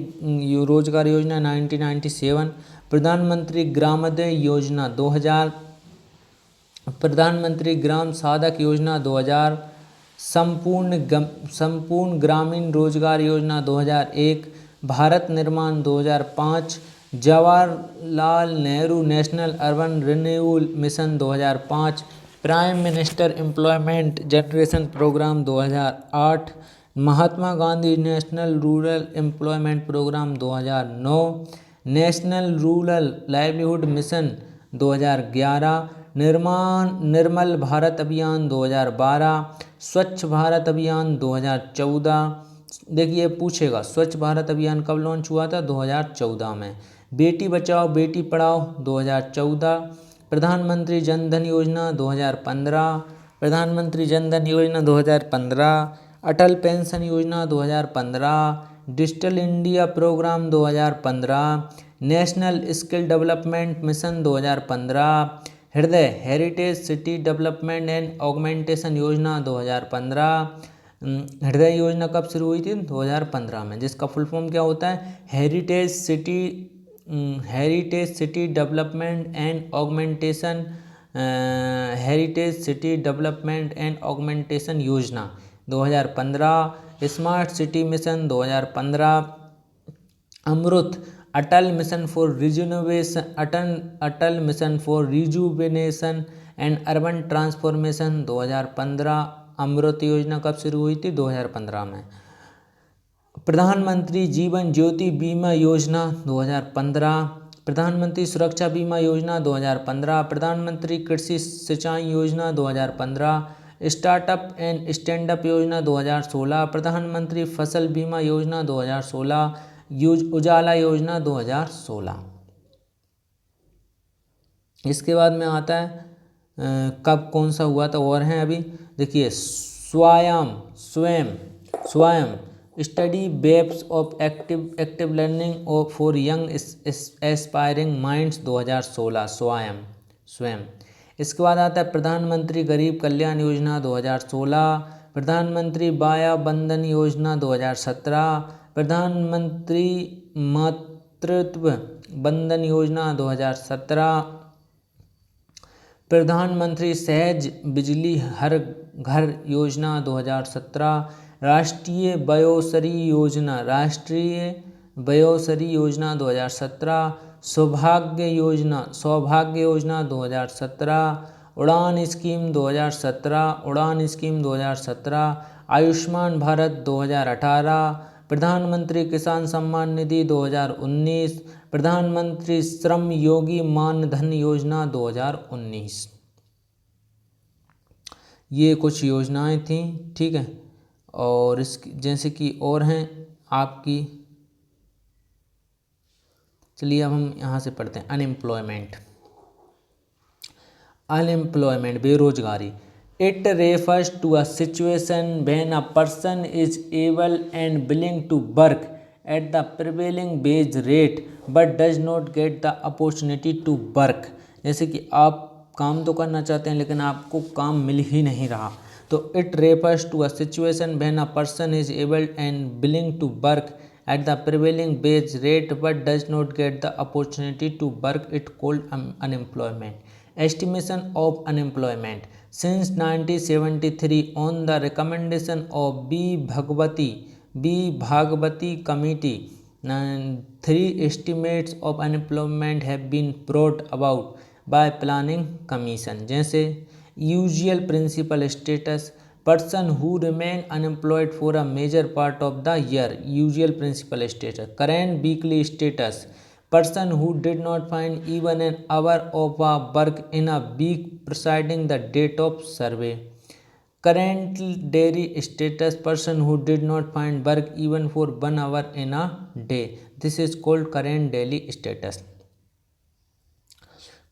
रोजगार योजना 1997। प्रधानमंत्री ग्रामोदय योजना 2000, प्रधानमंत्री ग्राम साधक योजना 2000, संपूर्ण ग्रामीण रोजगार योजना 2001, Bharat Nirman 2005, Jawaharlal Nehru national urban renewal mission 2005, prime minister employment generation programme 2008, Mahatma Gandhi national rural employment programme 2009, national rural livelihood mission 2011, Nirmal Bharat Abhiyan 2012, स्वच्छ भारत अभियान 2014। देखिए पूछेगा स्वच्छ भारत अभियान कब लॉन्च हुआ था? 2014 में। बेटी बचाओ बेटी पढ़ाओ 2014, प्रधानमंत्री जन धन योजना 2015, प्रधानमंत्री जन धन योजना 2015, अटल pension Yojana 2015, digital India programme 2015, national skill development mission 2015, HRIDAY heritage city development and augmentation Yojana 2015। हृदय योजना कब शुरू हुई थी? 2015 में, जिसका फुल फॉर्म क्या होता है? Heritage city development and augmentation, heritage city development and augmentation Yojana 2015। Smart city mission 2015, AMRUT Atal mission for rejuvenation and urban transformation 2015। AMRUT Yojana कब शुरू हुई थी? 2015 में। प्रधानमंत्री जीवन ज्योति बीमा योजना 2015। प्रधानमंत्री सुरक्षा बीमा योजना 2015। प्रधानमंत्री कृषि सिंचाई योजना 2015। स्टार्टअप एंड स्टैंड अप योजना 2016। प्रधानमंत्री फसल बीमा योजना 2016। उजाला योजना 2016। इसके बाद में आता है कब कौन सा हुआ था, और हैं अभी देखिए, स्वयं study webs of active learning for young aspiring minds 2016। स्वयं। इसके बाद आता है प्रधानमंत्री गरीब कल्याण योजना 2016। प्रधानमंत्री वाया बंधन योजना 2017। प्रधानमंत्री मातृत्व बंधन योजना 2017। प्रधानमंत्री सहज बिजली हर घर योजना 2017। राष्ट्रीय वयोश्री योजना 2017। सौभाग्य योजना 2017। उड़ान स्कीम 2017। आयुष्मान भारत 2018। प्रधानमंत्री किसान सम्मान निधि 2019। प्रधानमंत्री श्रम योगी मानधन योजना 2019। ये कुछ योजनाएं थी, ठीक है। और इसकी जैसे कि और हैं आपकी, चलिए अब हम यहाँ से पढ़ते हैं। अनएम्प्लॉयमेंट बेरोजगारी। It refers to a situation when a person is able and willing to work at the prevailing wage rate but does not get the opportunity to work. जैसे कि आप काम तो करना चाहते हैं लेकिन आपको काम मिल ही नहीं रहा, तो it refers to a situation when a person is able and willing to work at the prevailing wage rate but does not get the opportunity to work. It called unemployment. Estimation of unemployment. Since 1973, on the recommendation of B. Bhagwati Committee, 3 estimates of unemployment have been brought about by Planning Commission. जैसे usual principal status, person who remain unemployed for a major part of the year, usual principal status. Current weekly status, person who did not find even an hour of work in a week preceding the date of survey. Current daily status, person who did not find work even for 1 hour in a day. This is called current daily status.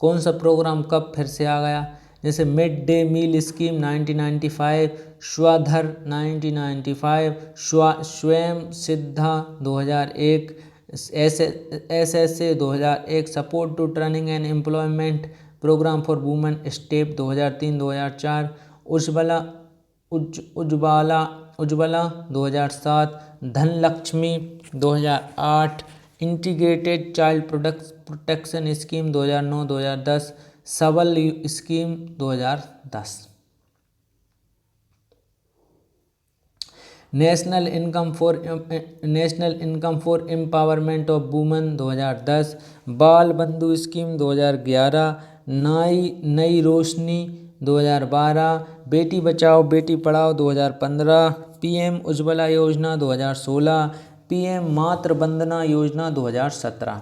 कौन सा programme कब फिर से आ गया? जैसे mid day meal scheme 1995, Swadhar 1995, Swayam Siddha 2001, SSA 2001, support to training and employment programme for women step 2003-2004, Ujjwala 2007, Dhanalakshmi 2008, integrated child protection scheme 2009-2010, Sabla scheme 2010। National income for empowerment of women 2010, Bal बंधु scheme 2011, Nai Roshni 2012, Beti Bachao Beti Padhao 2015, PM Ujjwala योजना 2016, PM मातृ Vandana Yojana 2017।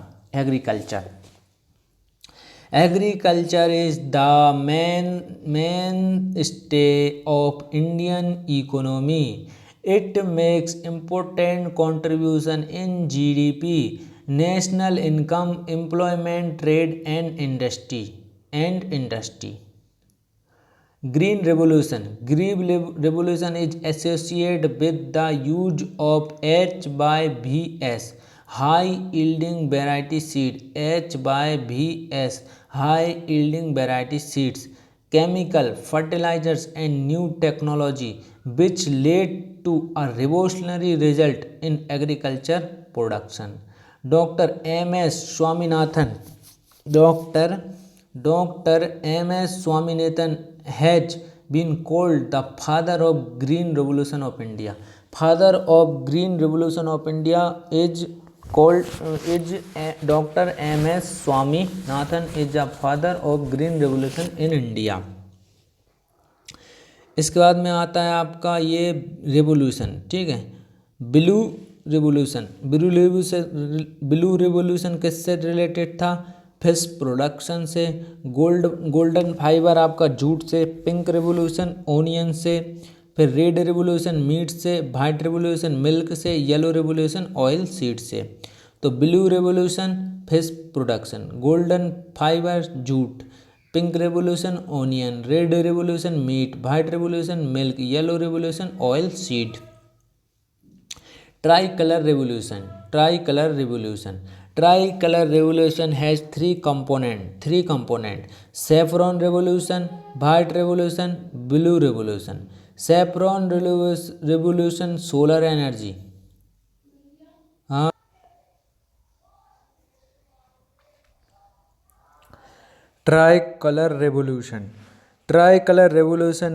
Agriculture is the mainstay of Indian economy. It makes important contribution in GDP, national income, employment, trade and industry. Green revolution is associated with the use of HYVS, high yielding variety seed, HYVS, high yielding variety seeds, chemical fertilizers and new technology which led to a revolutionary result in agriculture production. Dr. M.S. Swaminathan has been called the father of Green Revolution of India. Father of Green Revolution of India is called is Dr. M.S. Swaminathan is the father of Green Revolution in India. इसके बाद में आता है आपका ये revolution, ठीक है, blue revolution. Blue revolution किससे रिलेटेड था? फिश प्रोडक्शन से। गोल्डन फाइबर आपका जूट से। पिंक रेवोल्यूशन ओनियन से। फिर रेड रेवोल्यूशन मीट से। वाइट रेवोल्यूशन मिल्क से। येलो रेवोल्यूशन ऑयल सीड से। तो blue revolution fish production, golden fibre jute, pink revolution onion, red revolution meat, white revolution milk, yellow revolution oil seed. Tri colour revolution. Tri colour revolution has three component, saffron revolution, white revolution, blue revolution. Saffron revolution solar energy, हाँ, Tricolor revolution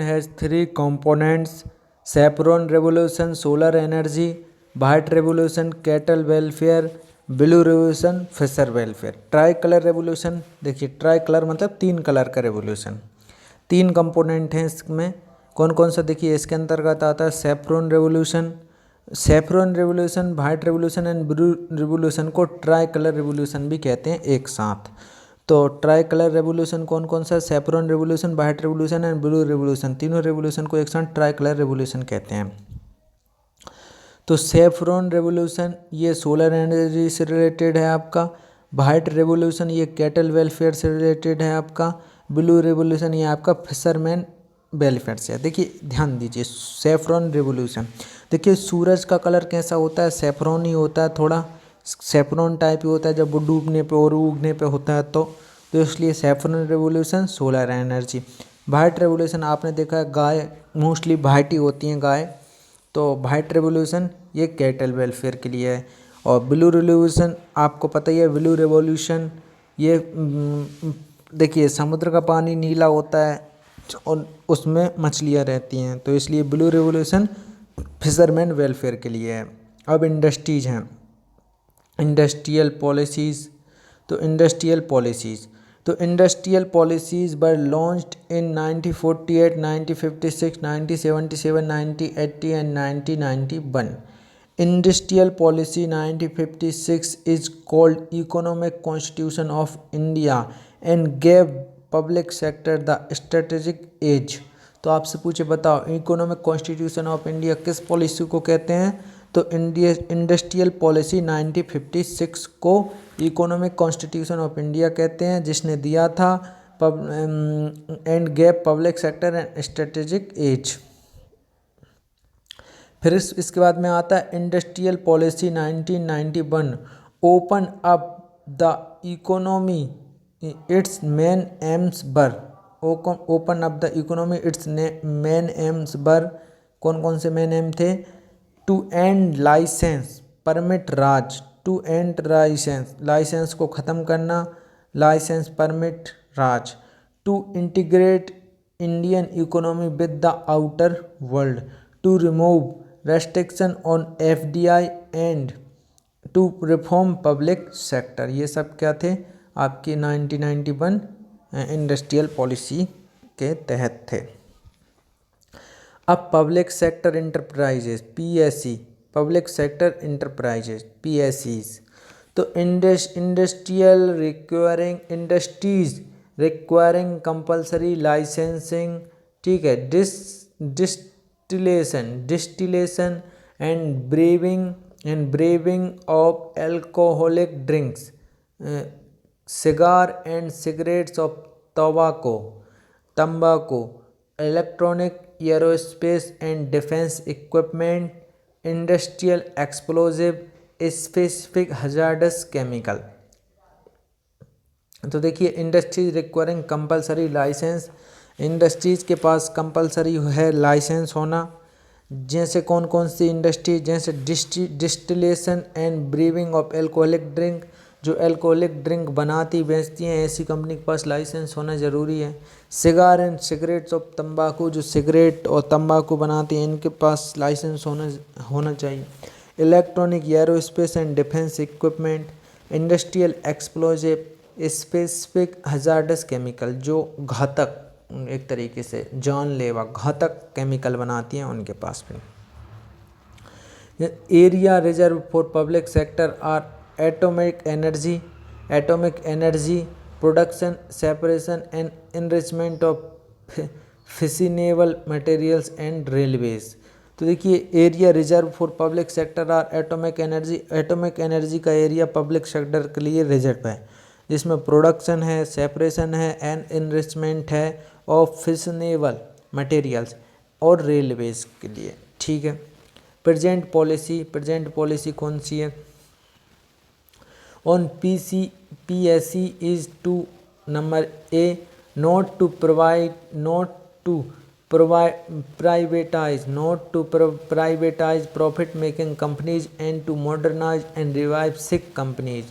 has three components: saffron revolution, solar energy; white revolution, cattle welfare; blue revolution, fisher welfare। Tricolour revolution, देखिए tricolour मतलब तीन colour का revolution, तीन component हैं इसमें। कौन कौन सा? देखिए इसके अंतर्गत आता है saffron revolution, white revolution and blue revolution को ट्राइकलर रेवोल्यूशन भी कहते हैं एक साथ। तो ट्राई कलर रेवोल्यूशन कौन कौन सा? Saffron revolution, white revolution and blue revolution, तीनों रेवोल्यूशन को एक साथ ट्राई कलर रेवोल्यूशन कहते हैं। तो सेफ्रॉन रेवोल्यूशन ये सोलर एनर्जी से रिलेटेड है आपका। वाइट रेवोल्यूशन ये कैटल वेलफेयर से रिलेटेड है आपका। ब्लू रेवोल्यूशन ये आपका फिशरमैन वेलफेयर से है। देखिए ध्यान दीजिए, सेफ्रॉन रेवोल्यूशन, देखिए सूरज का कलर कैसा होता है? सेफ्रॉन ही होता है, थोड़ा सेफ्रॉन टाइप ही होता है जब वो डूबने पे और उगने पे होता है तो इसलिए saffron revolution solar energy. White revolution आपने देखा है गाय मोस्टली वाइट ही होती हैं गाय, तो वाइट रेवोल्यूशन ये कैटल वेलफेयर के लिए है। और ब्लू रेवोल्यूशन आपको पता ही है, ब्लू रेवोल्यूशन ये देखिए समुद्र का पानी नीला होता है और उसमें मछलियाँ रहती हैं, तो इसलिए ब्लू रेवोल्यूशन फिशरमैन वेलफेयर के लिए है। अब इंडस्ट्रीज हैं, इंडस्ट्रियल पॉलिसीज़। तो industrial policies were launched in 1948, 1956, 1977, 1980 and 1991। Industrial policy 1956 is called economic constitution of India and gave public sector the strategic edge. तो आपसे पूछे बताओ इकोनॉमिक कॉन्स्टिट्यूशन ऑफ इंडिया किस पॉलिसी को कहते हैं? तो इंडस्ट्रियल पॉलिसी 1956 को इकोनॉमिक कॉन्स्टिट्यूशन ऑफ इंडिया कहते हैं, जिसने दिया था and gave public sector and strategic edge. फिर इसके बाद में आता है industrial policy 1991 open up the economy its main aims were. Open up the economy its main aims were. कौन कौन से मेन एम थे? To end licence permit raj, to end licence को ख़त्म करना, licence permit raj. To integrate Indian economy with the outer world, to remove restriction on FDI and to reform public sector. ये सब क्या थे? आपकी 1991 इंडस्ट्रियल पॉलिसी के तहत थे। अब public sector enterprises PSE, public sector enterprises PSEs. तो इंडस्ट्रीज रिक्वायरिंग कंपल्सरी लाइसेंसिंग, ठीक है, distillation and brewing of alcoholic drinks, cigar and cigarettes of tobacco, electronic, aerospace and defense equipment, industrial explosive, specific hazardous chemical। तो देखिए industries requiring compulsory licence, industries के पास compulsory है licence होना। जैसे कौन कौन सी इंडस्ट्री? जैसे distillation and brewing of alcoholic drink, जो एल्कोहलिक ड्रिंक बनाती बेचती हैं ऐसी कंपनी के पास लाइसेंस होना ज़रूरी है। सिगार एंड सिगरेट्स ऑफ तंबाकू, जो सिगरेट और तंबाकू बनाती हैं इनके पास लाइसेंस होना चाहिए। Electronic, aerospace and defence equipment, industrial explosive, specific hazardous chemical, जो घातक, एक तरीके से जानलेवा घातक केमिकल बनाती हैं उनके पास भी। Area reserve for public sector are atomic energy production, separation and enrichment of fissionable materials and railways. तो देखिए, area reserve for public sector are atomic energy का एरिया पब्लिक सेक्टर के लिए रिजर्व है, जिसमें प्रोडक्शन है, सेपरेशन है and enrichment है ऑफ फिसिनेबल मटेरियल्स और रेलवेज के लिए। ठीक है। प्रेजेंट पॉलिसी कौन सी है? On PSC is to number A, not to privatize profit-making companies and to modernize and revive sick companies,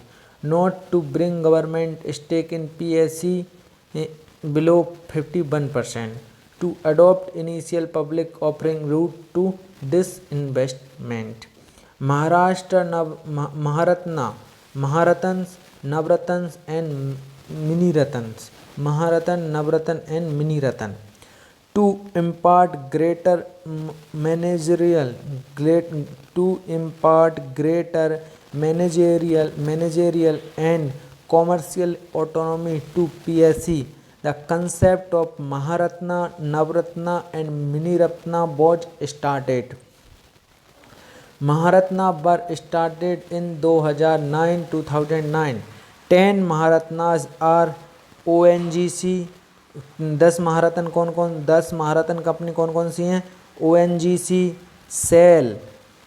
not to bring government stake in PSC below 51%, to adopt initial public offering route to disinvestment. Maharatans, Navratans and Miniratans. Maharatan, Navratan and Miniratan. To impart greater managerial and commercial autonomy to PSC, the concept of Maharatna, Navratna and Miniratna was started. Maharatna were started in 2009. 10 Maharatnas are ONGC. 10 महारत्न कौन कौन 10 महारत्न company कौन कौन सी हैं? ONGC, cell,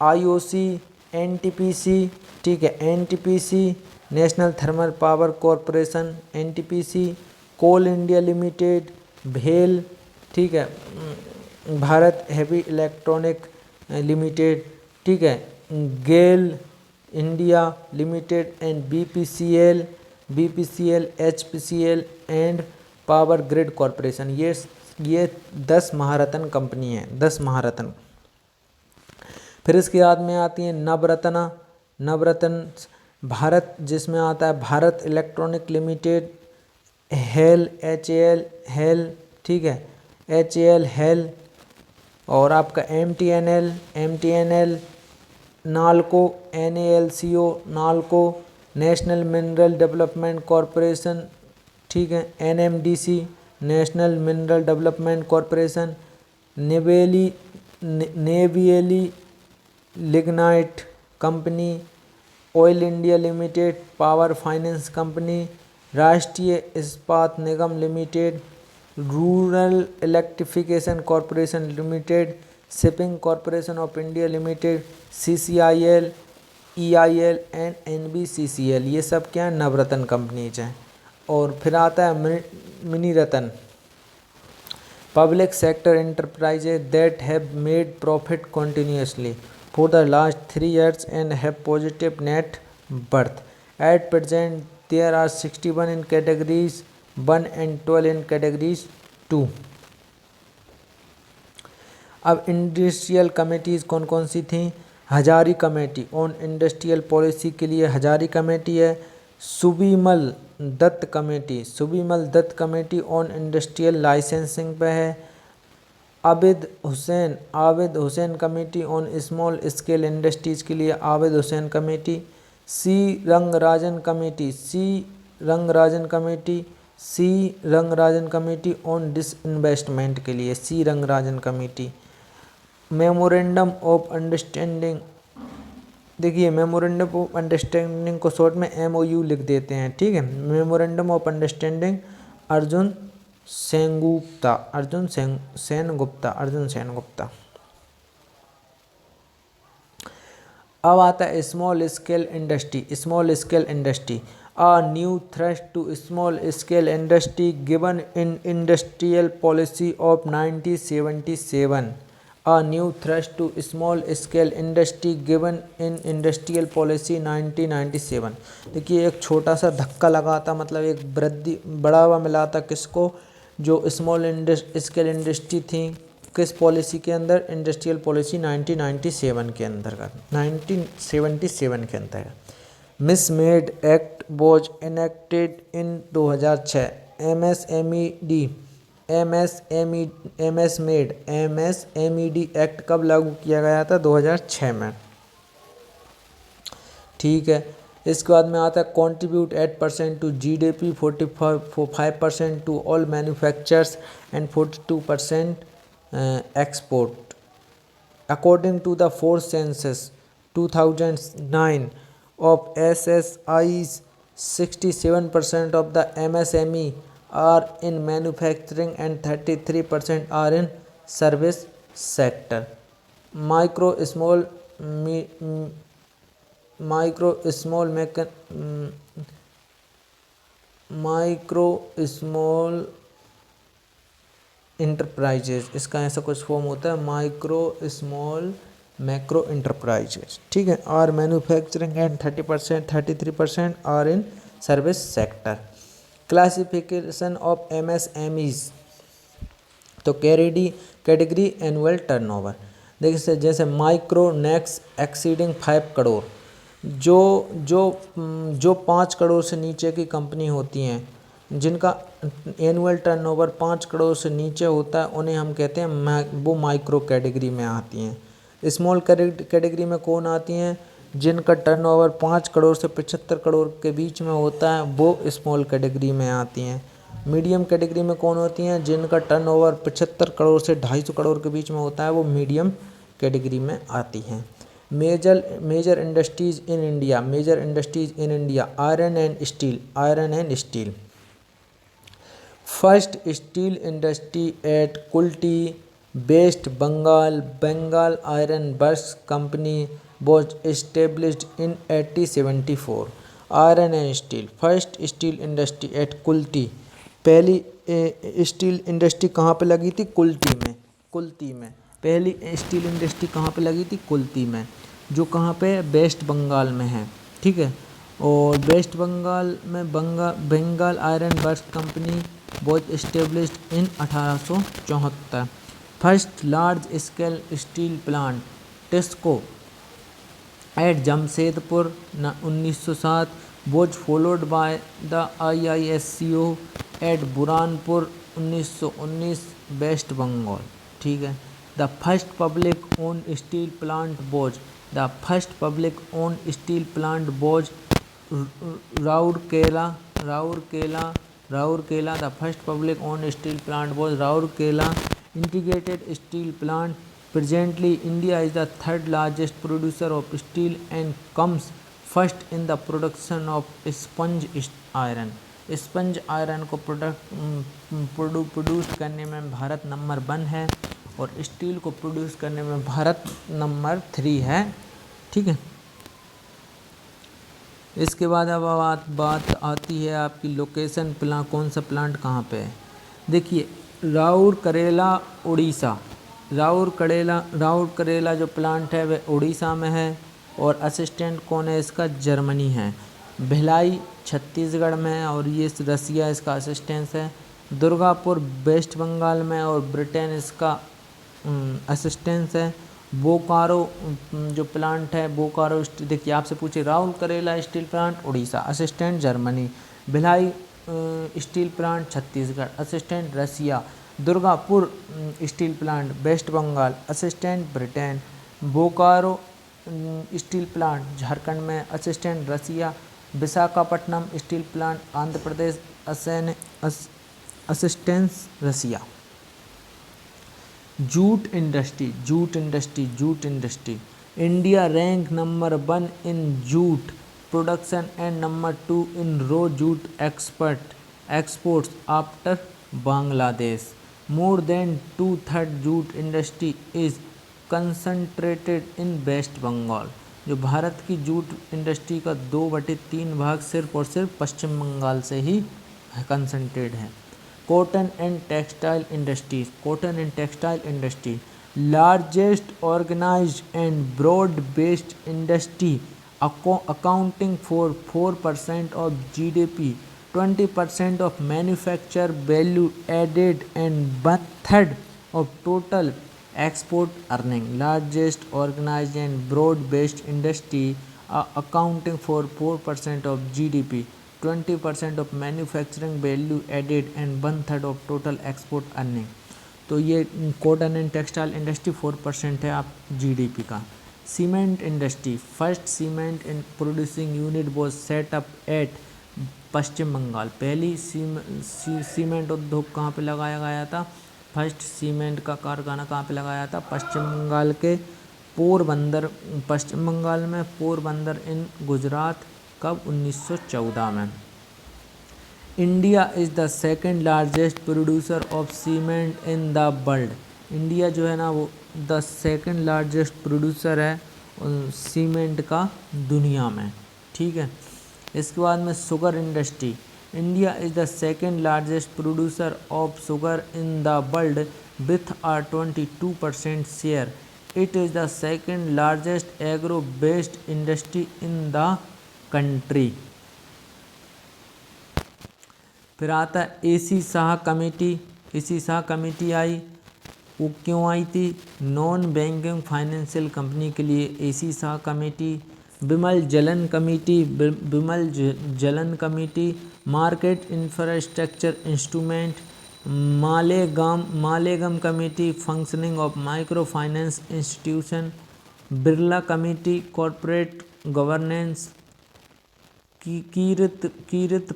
IOC, NTPC, ठीक है, NTPC national thermal power corporation, NTPC, coal India limited, भेल, ठीक है, भारत हेवी इलेक्ट्रॉनिक लिमिटेड, ठीक है, GAIL India limited and BPCL, HPCL एंड पावर ग्रिड कॉरपोरेशन। ये 10 महारत्न कंपनी है, 10 महारत्न। फिर इसके बाद में आती है नवरत्न भारत, जिसमें आता है Bharat electronic limited, HAL, HAL HAL, ठीक है, HAL हेल, और आपका MTNL Nalco, NALCO Nalco, national mineral development corporation, ठीक है, NMDC national mineral development corporation, Neyveli lignite company, oil India limited, power finance company, Rashtriya Ispat Nigam limited, rural electrification corporation limited, shipping corporation of India limited, CCIL, EIL and NBCCL। ये सब क्या है? नवरत्न companies हैं। और फिर आता है Miniratna, public sector enterprises that have made profit continuously for the last 3 years and have positive net worth. At present there are 61 in categories 1 and 12 in categories 2. अब इंडस्ट्रियल कमेटीज़ कौन कौन सी थी? Hazari committee on industrial policy के लिए Hazari committee है। Subimal Dutt committee on industrial licensing पे है। Abid Hussain committee on small scale industries के लिए Abid Hussain committee. C Rangarajan committee on disinvestment के लिए C Rangarajan committee. Memorandum of understanding, देखिए मेमोरेंडम ऑफ अंडरस्टैंडिंग को शॉर्ट में MOU लिख देते हैं, ठीक है। Memorandum of understanding Arjun Sengupta. अब आता है small scale industry. A new thrust to small scale industry given in industrial policy of 1977. A new thrust to small scale industry given in industrial policy 1997. देखिए एक छोटा सा धक्का लगा था, मतलब एक वृद्धि बढ़ावा मिला था किसको? जो स्मॉल स्केल इंडस्ट्री थी किस पॉलिसी के अंदर? इंडस्ट्रियल पॉलिसी 1997 के अंतर्गत, 1977 के अंतर्गत। Miss made act was enacted in 2006। MSMED act कब लागू किया गया था? 2006 में। ठीक है। इसके बाद में आता है contribute 8% to GDP, 45% to all manufacturers and 42% export. According to the fourth census 2009 of SSI's, 67% of the MSME are in manufacturing and 33% are in service sector. Micro small enterprises, इसका ऐसा कुछ फॉर्म होता है, माइक्रो स्मॉल मैक्रो इंटरप्राइजेज। ठीक है। Are manufacturing and 33% are in service sector. Classification of MSMEs, तो category annual turnover. देखिए जैसे माइक्रो नेक्स्ट एक्सीडिंग 5 करोड़, जो 5 करोड़ से नीचे की कंपनी होती हैं, जिनका एनुअल टर्नओवर 5 करोड़ से नीचे होता है, उन्हें हम कहते हैं वो माइक्रो कैटेगरी में आती हैं। स्मॉल कैटेगरी में कौन आती हैं? जिनका टर्नओवर 5 करोड़ से 75 करोड़ के बीच में होता है, वो स्मॉल कैटेगरी में आती हैं। मीडियम कैटेगरी में कौन होती हैं? जिनका टर्नओवर 75 करोड़ से 250 करोड़ के बीच में होता है, वो मीडियम कैटेगरी में आती हैं। Major industries in India, iron and steel. First steel industry at Kulti, West Bengal, Bengal iron works company was established in 1874. Iron and steel, first steel industry at Kulti, पहली स्टील इंडस्ट्री कहाँ पे लगी थी? कुल्ती में। पहली स्टील इंडस्ट्री कहाँ पे लगी थी? कुल्ती में, जो कहाँ पे? वेस्ट बंगाल में है। ठीक है। और वेस्ट बंगाल में Bengal iron works company was established in 1874. First large scale steel plant TISCO at Jamshedpur 1907 was followed by the IISCO at Burhanpur 1919 West Bengal. ठीक है। The first public own steel plant was Rourkela. The first public own steel plant was Rourkela integrated steel plant. Presently, India is the third largest producer of steel and comes first in the production of sponge iron. Sponge iron को produce करने में Bharat number 1 है और steel को produce करने में Bharat number 3 है। ठीक है। इसके बाद अब बात आती है आपकी लोकेशन, कौन सा प्लांट कहाँ पे है। देखिए राउरकेला उड़ीसा, राउरकेला जो प्लांट है वह उड़ीसा में है और असिस्टेंट कौन है इसका? जर्मनी है। भिलाई छत्तीसगढ़ में है और ये रसिया इसका असिस्टेंस है। दुर्गापुर वेस्ट बंगाल में और ब्रिटेन इसका असिस्टेंस है। बोकारो जो प्लांट है, बोकारो देखिए आपसे पूछे Rourkela steel plant Orissa, assistant Germany. Bhilai steel plant Chhattisgarh, assistant Russia. Durgapur steel plant West Bengal, assistant Britain. Bokaro steel plant Jharkhand में, assistant Russia. Visakhapatnam steel plant Andhra Pradesh, assistance Russia. Jute industry, India rank number 1 in jute production and number 2 in raw jute exports after Bangladesh. More than 2/3 jute industry is concentrated in West Bengal. जो भारत की jute industry का 2/3 भाग सिर्फ और सिर्फ पश्चिम बंगाल से ही concentrate है। Cotton and textile industry, largest organised and broad based industry accounting for 4% of GDP, 20% of manufacture value added and 1/3 of total Export earning, largest organized and broad-based industry, accounting for 4% of GDP, 20% of manufacturing value added and 1/3 of total export earning। तो ये cotton and textile industry 4% है आप GDP का। Cement industry, first cement in producing unit was set up at Paschim Bangal. पहली cement उद्योग कहाँ पे लगाया गया था? फर्स्ट सीमेंट का कारखाना कहाँ पे लगाया था? पश्चिम बंगाल के पोरबंदर, पश्चिम बंगाल में पोरबंदर इन गुजरात। कब? 1914 में। India is the second largest producer of cement in the world. India जो है ना वो द सेकेंड लार्जेस्ट प्रोड्यूसर है सीमेंट का दुनिया में। ठीक है। इसके बाद में sugar industry, India is the second largest producer of sugar in the world with a 22% share. It is the second largest agro based industry in the country. फिर आता है AC Shah committee. AC Shah committee आई, वो क्यों आई थी? Non banking financial company के लिए AC Shah committee. Bimal Jalan committee, Bimal Jalan committee. Market infrastructure instrument, Malegam committee functioning of micro finance institution. Birla committee corporate governance. Kirit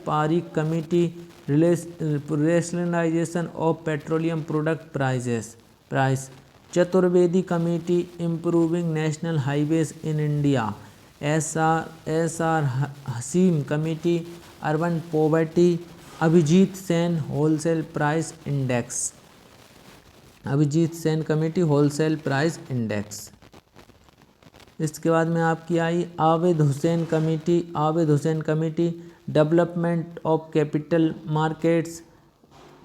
Pari committee rationalisation of petroleum product price. Chaturvedi committee improving national highways in India. S R Hashim committee urban poverty. Abhijit Sen wholesale price index. Abhijit Sen committee wholesale price index. इसके बाद में आपकी आई Abid Hussain committee. Abid Hussain committee development of capital markets.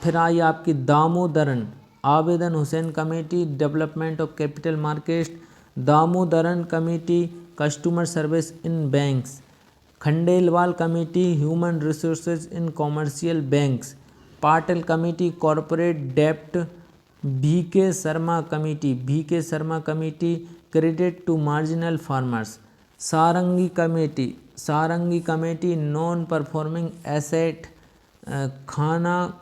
फिर आई आपकी Damodaran आबिदन Hussain committee development of capital markets. Damodaran committee customer service in banks. Khandelwal committee human resources in commercial banks. Patil committee corporate डेप्ट। VK Sharma committee credit to marginal farmers. Sarangi committee non performing asset. Khanna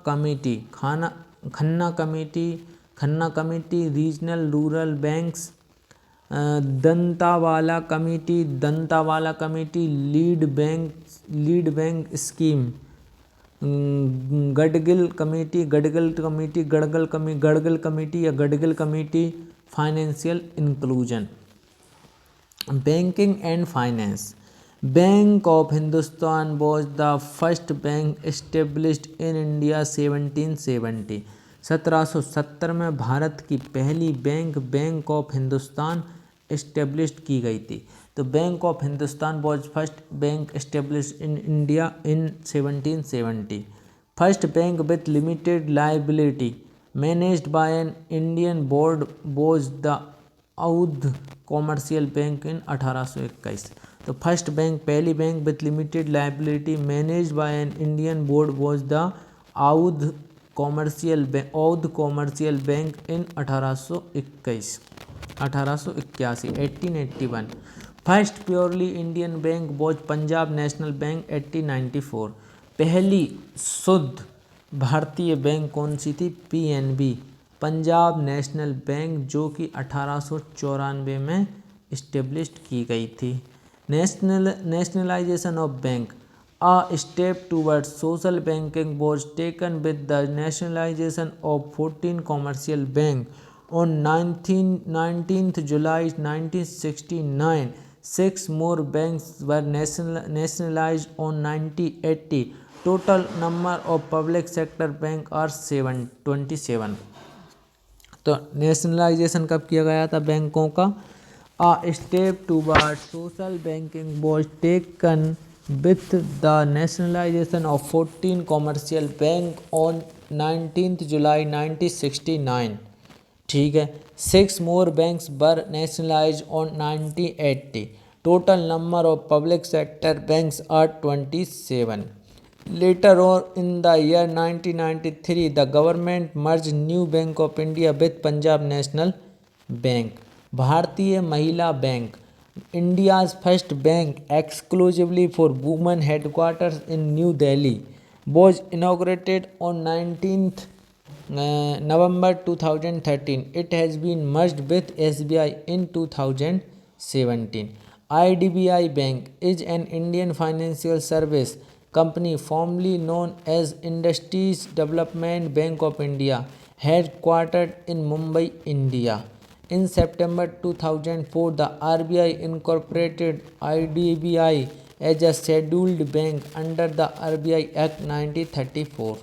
committee regional rural banks. Dantwala committee lead bank scheme. Gadgil committee financial inclusion. Banking and finance, bank of Hindustan was the first bank established in India 1770। 1770 में भारत की पहली bank of Hindustan established की गई थी। तो bank of Hindustan was first bank established in India in 1770। First bank with limited liability managed by an Indian board was the Oudh commercial bank in 1821। तो first bank, पहली bank with limited liability managed by an Indian board was the Oudh commercial bank in 1881 1881। First purely Indian bank was Punjab national bank 1894। पहली शुद्ध भारतीय bank कौन सी थी? PNB Punjab national bank, जो कि 1894 में इस्टेब्लिश्ड की गई थी। Nationalisation of bank, a step towards social banking was taken with the nationalization of 14 commercial banks on 19th July 1969. 6 more banks were nationalized on 1980. Total number of public sector banks are 27. तो nationalisation कब किया गया था बैंकों का? A step towards social banking was taken with the nationalization of 14 commercial banks on 19th July 1969. ठीक है। 6 more banks were nationalized on 1980. Total number of public sector banks are 27. Later on in the year 1993, the government merged New Bank of India with Punjab National Bank. Bhartiya Mahila Bank, India's first bank exclusively for women, headquarters in New Delhi, was inaugurated on 19th November 2013. It has been merged with SBI in 2017. IDBI Bank is an Indian financial service company formerly known as Industries Development Bank of India, headquartered in Mumbai, India. In September 2004, the RBI incorporated IDBI as a scheduled bank under the RBI Act 1934.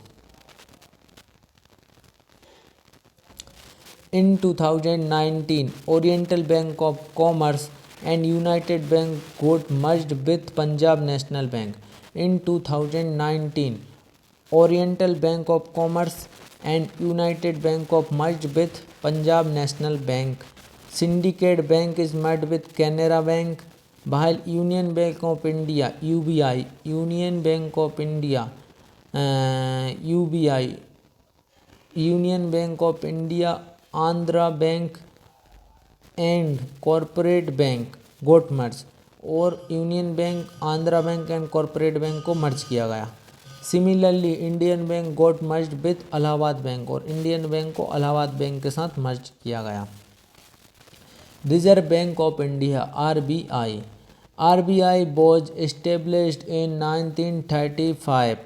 In 2019, Oriental Bank of Commerce and United Bank got merged with Punjab National Bank. In 2019, Oriental Bank of Commerce and United Bank of merged with Punjab National Bank. Syndicate Bank is merged with Canara Bank, while Union Bank of India (UBI), Union Bank of India (UBI), Union Bank of India, Andhra Bank and Corporate Bank got merged, और union bank, Andhra bank and corporate bank को मर्ज किया गया. Similarly Indian bank got merged with Allahabad bank, और Indian bank को Allahabad bank के साथ मर्ज किया गया. Reserve bank of India RBI. RBI was established in 1935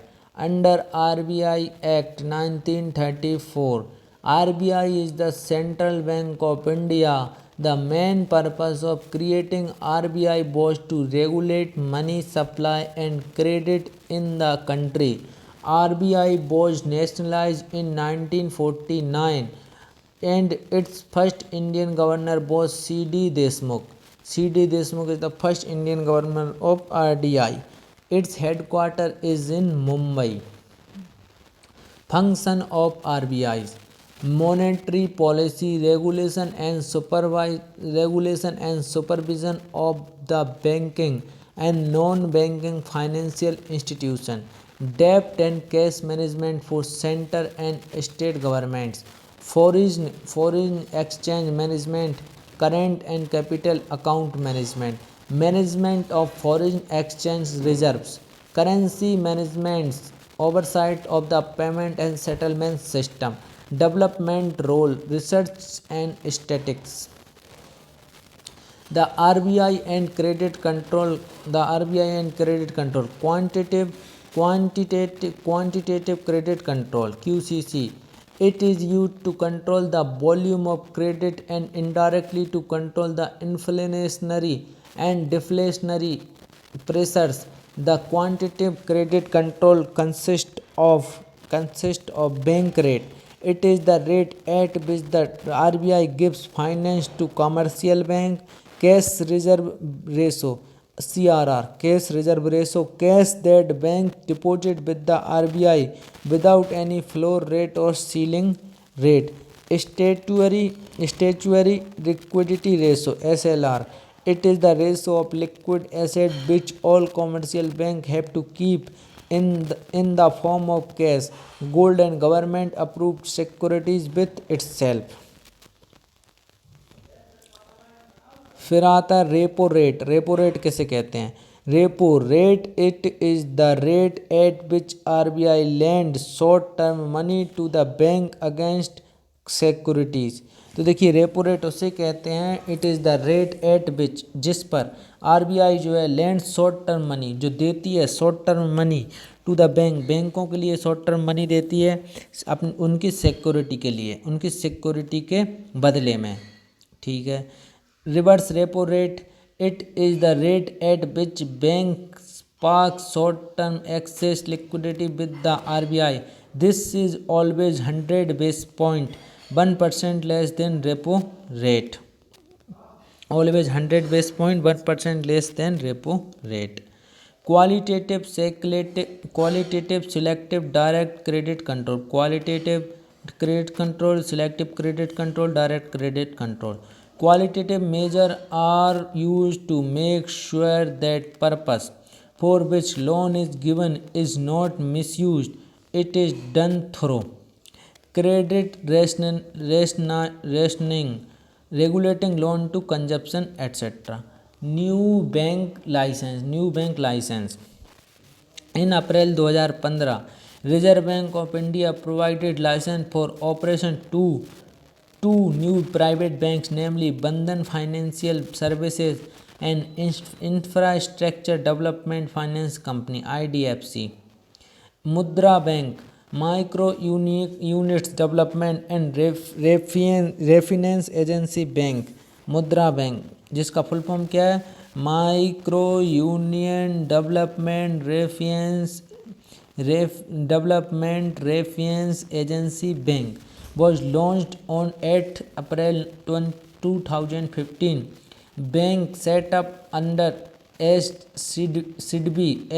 under RBI Act 1934. RBI is the Central Bank of India. The main purpose of creating RBI was to regulate money supply and credit in the country. RBI was nationalized in 1949 and its first Indian governor was C.D. Deshmukh. C.D. Deshmukh is the first Indian governor of RBI. Its headquarters is in Mumbai. Function of RBI: monetary policy, regulation and supervision of the banking and non-banking financial institution, debt and cash management for center and state governments, foreign exchange management, current and capital account management, management of foreign exchange reserves, currency management, oversight of the payment and settlement system, development role, research and statistics. The RBI and credit control. Quantitative credit control (QCC). It is used to control the volume of credit and indirectly to control the inflationary and deflationary pressures. The quantitative credit control consists of bank rate. It is the rate at which the RBI gives finance to commercial bank. Cash reserve ratio (CRR), cash reserve ratio, cash that bank deposit with the RBI without any floor rate or ceiling rate. Statutory liquidity ratio (SLR), it is the ratio of liquid asset which all commercial banks have to keep in the form of cash, gold and government approved securities with itself. फिर आता है repo rate. Repo rate किसे कहते हैं? Repo rate, it is the rate at which RBI lend short term money to the bank against securities. तो देखिए repo rate उसे कहते हैं, it is the rate at which, जिस पर RBI जो है लैंड शॉर्ट टर्म मनी, जो देती है short term money to the bank, बैंकों के लिए शॉर्ट टर्म मनी देती है अपनी उनकी सिक्योरिटी के लिए, उनकी सिक्योरिटी के बदले में. ठीक है. Reverse repo rate, it is the rate at which bank park short term access liquidity with the RBI. This is always 100 basis point 1% less than repo rate. Always 100 basis point 1% less than repo rate. Qualitative selective direct credit control. Qualitative credit control, selective credit control, direct credit control. Qualitative measures are used to make sure that purpose for which loan is given is not misused. It is done through credit rationing, regulating loan to consumption, etc. New bank license. In April 2015, Reserve Bank of India provided license for operation to two new private banks, namely Bandhan Financial Services and Infrastructure Development Finance Company (IDFC). Mudra Bank, Micro Units Development and Refinance Agency Bank, Mudra bank, जिसका full form क्या है, micro union development refinance agency bank, was launched on 8th April 2015. Bank set up under SIDBI,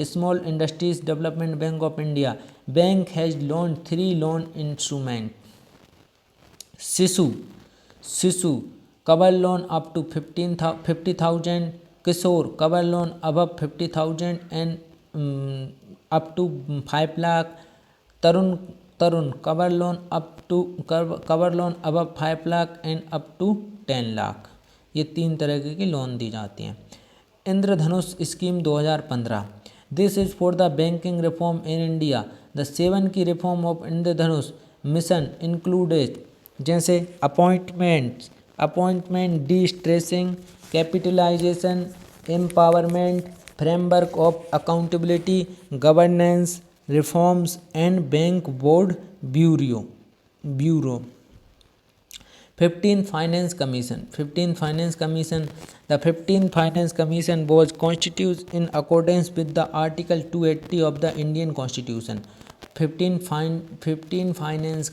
Small Industries Development Bank of India. Bank has launched 3 loan instruments. शिशु cover loan up to 50,000, Kishore cover loan above 50,000 and up to 5 lakh, Tarun cover loan above 5 lakh and up to 10 lakh. ये 3 तरह की loan दी जाती हैं. Indradhanush scheme 2015. This is for the banking reform in India. The 7 key reform of Indradhanush mission included, जैसे appointment destressing, capitalisation, empowerment, framework of accountability, governance reforms and bank board bureau. 15th Finance Commission. The 15th Finance Commission was constituted in accordance with the Article 280 of the Indian Constitution. 15th Finance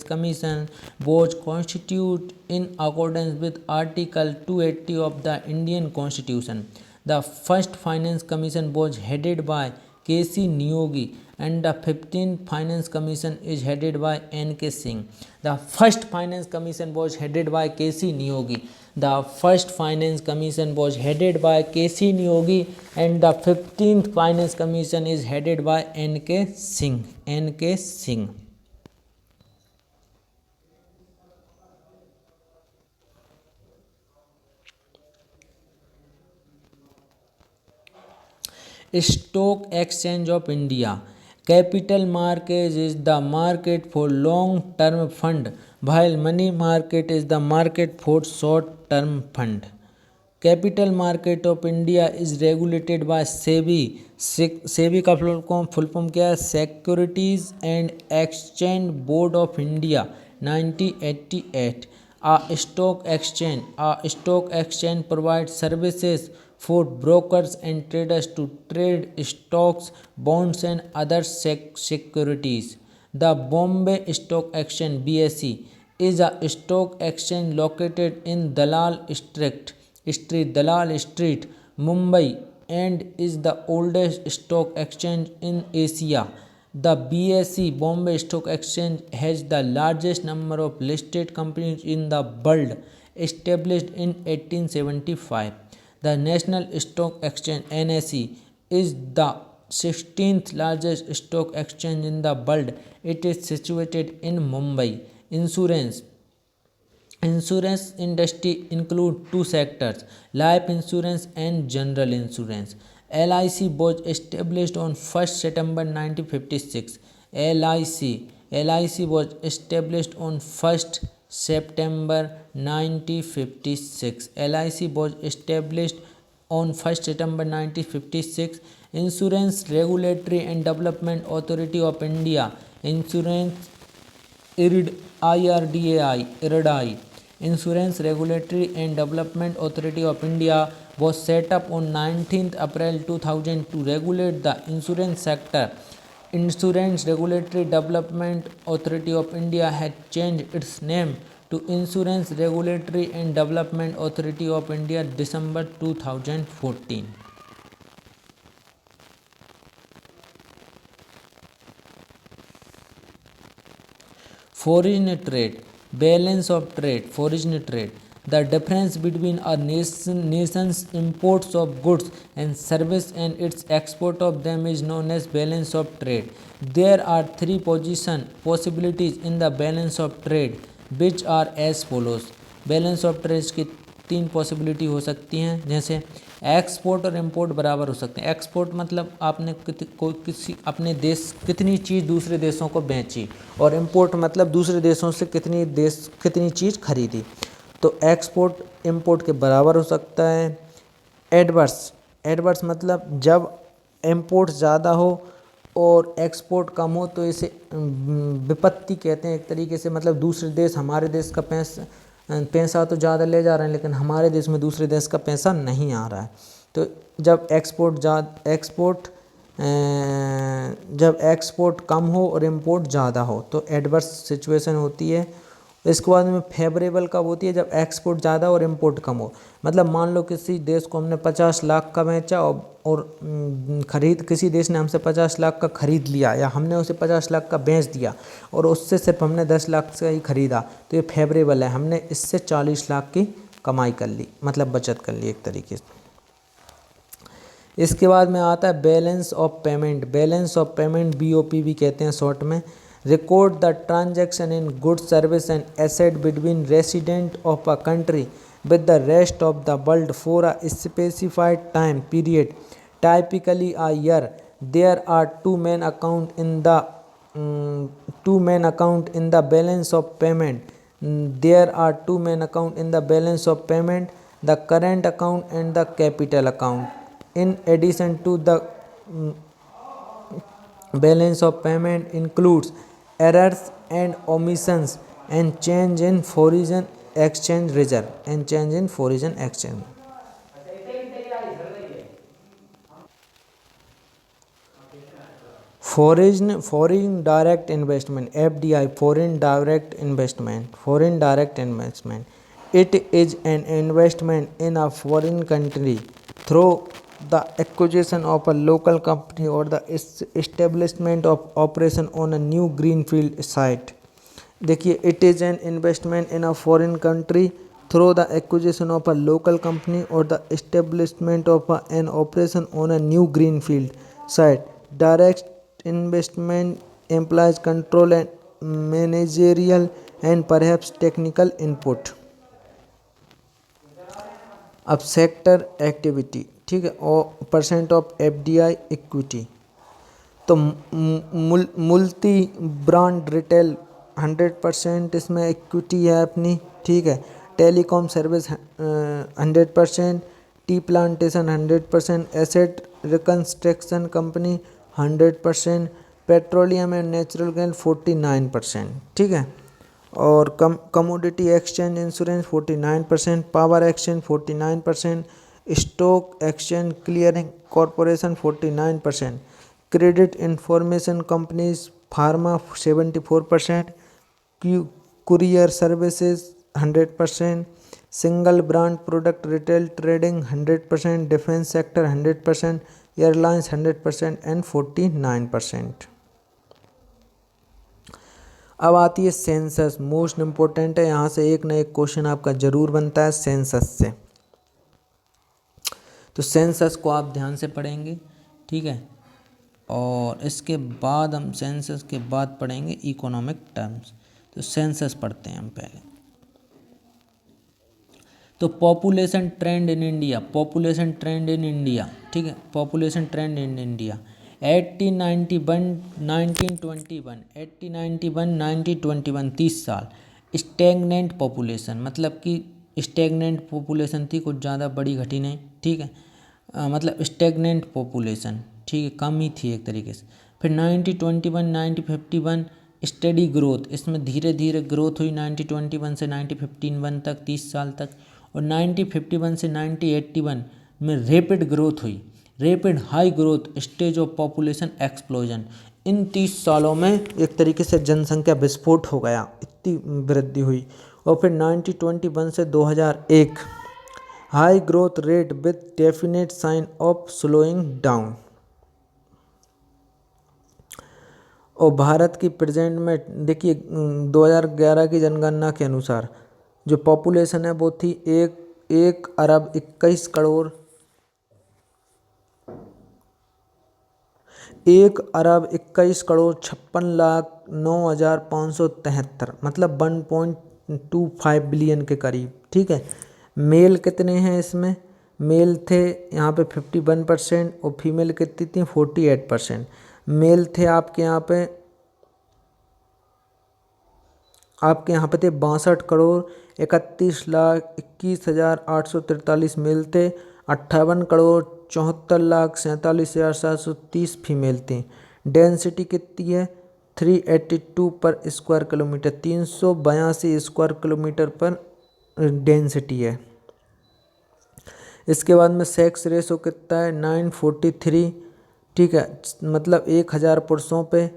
Commission was constituted in accordance with Article 280 of the Indian Constitution. The first Finance Commission was headed by K.C. Niyogi and the 15th Finance Commission is headed by N.K. Singh. The first Finance Commission was headed by K.C. Niyogi. The first Finance Commission was headed by K.C. Niyogi and the 15th Finance Commission is headed by N.K. Singh. Stock Exchange of India. Capital market is the market for long-term fund, while money market is the market for short-term fund. Capital market of India is regulated by SEBI. SEBI का full form क्या है? Securities and Exchange Board of India, 1988. A stock exchange provides services for brokers and traders to trade stocks, bonds and other securities. The Bombay Stock Exchange (BSE) is a stock exchange located in Dalal Street, Mumbai, and is the oldest stock exchange in Asia. The BSE Bombay Stock Exchange has the largest number of listed companies in the world, established in 1875. The National Stock Exchange (NSE) is the 16th largest stock exchange in the world. It is situated in Mumbai. Insurance industry include 2 sectors: life insurance and general insurance. LIC was established on 1st September 1956. LIC was established on 1st September 1956. LIC was established on 1st September 1956. Insurance Regulatory and Development Authority of India. Insurance IRDAI. Insurance Regulatory and Development Authority of India was set up on 19th April 2000 to regulate the insurance sector. Insurance Regulatory Development Authority of India had changed its name to Insurance Regulatory and Development Authority of India December 2014. Foreign trade. Balance of trade. Foreign trade. The difference between a nation's imports of goods and service and its export of them is known as balance of trade. There are three possibilities in the balance of trade, which are as follows. Balance of trade की तीन possibility हो सकती हैं, जैसे export और import बराबर हो सकते हैं। एक्सपोर्ट मतलब आपने किसी अपने देश कितनी चीज़ दूसरे देशों को बेची, और इंपोर्ट मतलब दूसरे देशों से कितनी चीज़ खरीदी। तो एक्सपोर्ट इंपोर्ट के बराबर हो सकता है। एडवर्स मतलब जब इंपोर्ट ज़्यादा हो और एक्सपोर्ट कम हो तो इसे विपत्ति कहते हैं एक तरीके से। मतलब दूसरे देश हमारे देश का पैसा तो ज़्यादा ले जा रहे हैं, लेकिन हमारे देश में दूसरे देश का पैसा नहीं आ रहा है। तो जब एक्सपोर्ट कम हो और इंपोर्ट ज़्यादा हो तो एडवर्स सिचुएशन होती है। इसके बाद में फेवरेबल कब होती है, जब एक्सपोर्ट ज़्यादा और इंपोर्ट कम हो। मतलब मान लो किसी देश को हमने 50 लाख का बेचा और किसी देश ने हमसे 50 लाख का खरीद लिया, या हमने उसे 50 लाख का बेच दिया और उससे सिर्फ हमने 10 लाख का ही खरीदा, तो ये फेवरेबल है। हमने इससे 40 लाख की कमाई कर ली, मतलब बचत कर ली एक तरीके से। इसके बाद में आता है balance of payment. Balance of payment BOP भी कहते हैं शॉर्ट में। Record the transaction in goods service and asset between resident of a country with the rest of the world for a specified time period, typically a year. There are two main account in the balance of payment. There are two main account in the balance of payment: the current account and the capital account. In addition to the balance of payment includes errors and omissions and change in foreign exchange reserve and change in foreign exchange. Foreign direct investment, FDI, foreign direct investment. It is an investment in a foreign country through the acquisition of a local company or the establishment of operation on a new greenfield site. देखिए, it is an investment in a foreign country through the acquisition of a local company और the establishment of an operation on a new green field site. Direct investment employs control and managerial and perhaps technical input. अब sector activity, ठीक है, और percent of FDI equity. तो मुल्टी brand retail 100% इसमें equity है अपनी, ठीक है। Telecom service 100%, tea plantation 100%, asset reconstruction company 100%, petroleum and natural gas 49%, ठीक है। और commodity exchange insurance 49%, power exchange 49%, stock exchange clearing corporation 49%, credit information companies pharma 74%, courier services 100%, single brand product retail trading 100%, defence sector 100%, airlines 100% and 49%। अब आती है census, most important है। यहाँ से एक ना एक क्वेश्चन आपका जरूर बनता है सेंसस से। तो सेंसस को आप ध्यान से पढ़ेंगे, ठीक है। और इसके बाद हम सेंसस के बाद पढ़ेंगे इकोनॉमिक टर्म्स। तो सेंसस पढ़ते हैं हम पहले। तो पॉपुलेशन ट्रेंड इन इंडिया, ठीक है। पॉपुलेशन ट्रेंड इन इंडिया 1991 30 साल। स्टेगनेंट पॉपुलेशन मतलब कि स्टेगनेंट पॉपुलेशन थी, कुछ ज़्यादा बड़ी घटी नहीं, ठीक है। मतलब स्टेगनेंट पॉपुलेशन, ठीक है, कम ही थी एक तरीके से। फिर 1951 स्टडी ग्रोथ, इसमें धीरे धीरे ग्रोथ हुई 1921 से 1951 तक, 30 साल तक। और 1951 से 1981 में रेपिड ग्रोथ हुई, rapid high growth stage of population explosion. इन 30 सालों में एक तरीके से जनसंख्या विस्फोट हो गया, इतनी वृद्धि हुई। और फिर 1921 से 2001 high growth rate with definite sign of slowing down. और भारत की प्रेजेंट में देखिए 2011 की जनगणना के अनुसार जो पॉपुलेशन है वो थी 1 अरब 21 करोड़ 1 अरब 21 करोड़ 56 लाख 9,573, मतलब 1.25 बिलियन के करीब। ठीक है। मेल कितने हैं इसमें? मेल थे यहाँ पे 51% और फीमेल कितनी थी? 48%। मेल थे आपके यहाँ पे 62,31,21,843 मेल थे। 58,74,47,730 फीमेल थी। डेंसिटी कितनी है? 382 पर स्क्वायर किलोमीटर, 382 स्क्वायर किलोमीटर पर डेंसिटी है। इसके बाद में सेक्स रेशो कितना है? 943। ठीक है, मतलब 1,000 पुरुषों पे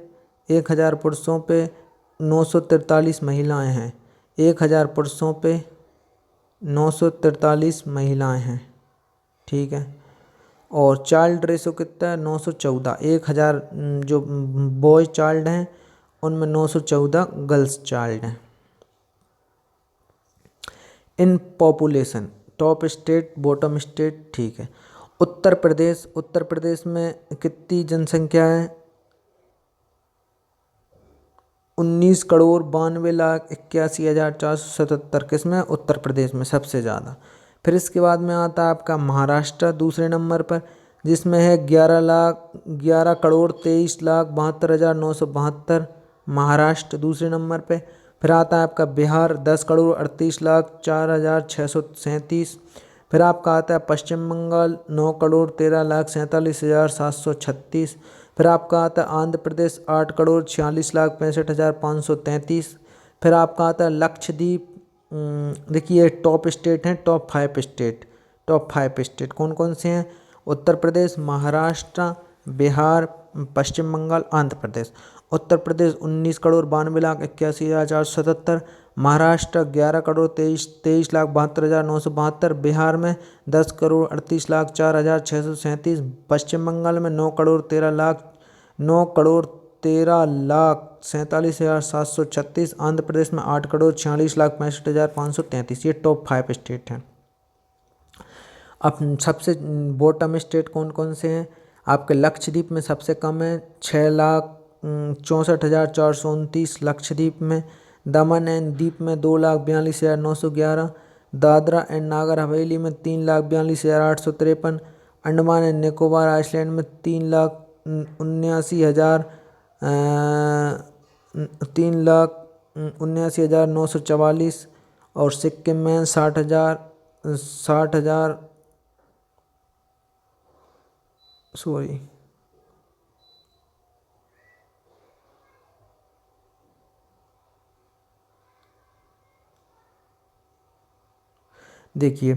943 महिलाएं हैं। 1,000 पुरुषों पे 943 महिलाएं हैं। ठीक है। और चाइल्ड रेशो कितना है? 914। 1,000 जो बॉय चाइल्ड हैं उनमें 914 गर्ल्स चाइल्ड हैं। In population, top state bottom state. ठीक है। उत्तर प्रदेश में कितनी जनसंख्या है? 19,92,81,477। किसमें? उत्तर प्रदेश में सबसे ज़्यादा। फिर इसके बाद में आता है आपका महाराष्ट्र दूसरे नंबर पर, जिसमें है 11,23,72,972। महाराष्ट्र दूसरे नंबर पे। फिर आता है आपका बिहार 10,38,04,637। फिर आपका आता है पश्चिम बंगाल 9,13,47,736। फिर आपका आता है आंध्र प्रदेश 8,46,65,533। फिर आपका आता है लक्षद्वीप। देखिए टॉप स्टेट हैं, टॉप 5 स्टेट कौन कौन से हैं? उत्तर प्रदेश, महाराष्ट्र, बिहार, पश्चिम बंगाल, आंध्र प्रदेश। उत्तर प्रदेश 19,92,81,477। महाराष्ट्र 11,23,72,972। बिहार में 10,38,04,637। पश्चिम बंगाल में 9,13,47,736। आंध्र प्रदेश में 8,46,65,533। ये टॉप 5 स्टेट हैं। अब सबसे बॉटम स्टेट कौन कौन से हैं? आपके लक्षद्वीप में सबसे कम है 6,64,429 लक्षद्वीप में। दमन एंड दीप में 2,42,911। दादरा एंड नागर हवेली में 3,42,853। अंडमान एंड निकोबार आइसलैंड में 3,79,944। और सिक्किम में 60,000 सॉरी देखिए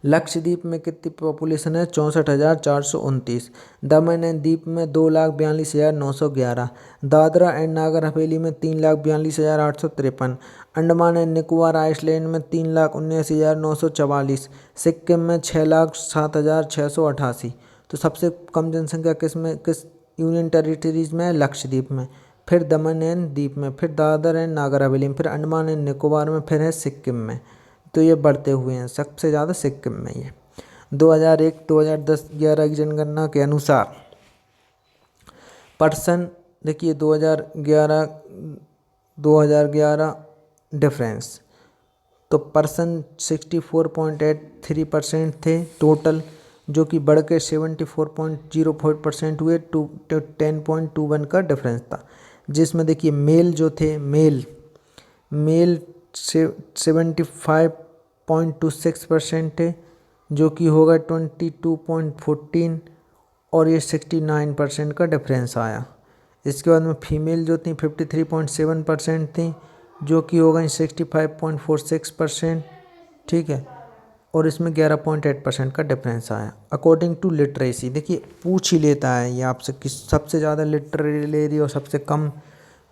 लक्षद्वीप में कितनी पॉपुलेशन है? 64,429। दमन एंड दीप में 2,42,911। दादरा एंड नागर हवेली में 3,42,853। अंडमान एंड निकोबार आइसलैंड में 3,79,944। सिक्किम में 6,07,688। तो सबसे कम जनसंख्या किस यूनियन टेरिटरीज में है? लक्षद्वीप में। फिर दमन एंड दीप में, फिर दादर एंड नागर हवेली में, फिर अंडमान एंड निकोबार में, फिर है सिक्किम में। तो ये बढ़ते हुए हैं, सबसे ज़्यादा सिक्किम में ही है। 2001-2010-11 की जनगणना के अनुसार पर्सन, देखिए 2011 डिफरेंस, तो पर्सन 64.83% थे टोटल, जो कि बढ़ के 74.04% हुए। 10.21 का डिफरेंस था। जिसमें देखिए मेल जो थे, मेल 75.26% थे, जो कि होगा 22.14, और ये 69% का डिफरेंस आया। इसके बाद में फीमेल जो थी 53.7% थी, जो कि होगा 65.46%। ठीक है। और इसमें 11.8% का डिफरेंस आया। अकॉर्डिंग टू लिटरेसी, देखिए पूछ ही लेता है ये आपसे कि सबसे ज़्यादा लिटरेरी और सबसे कम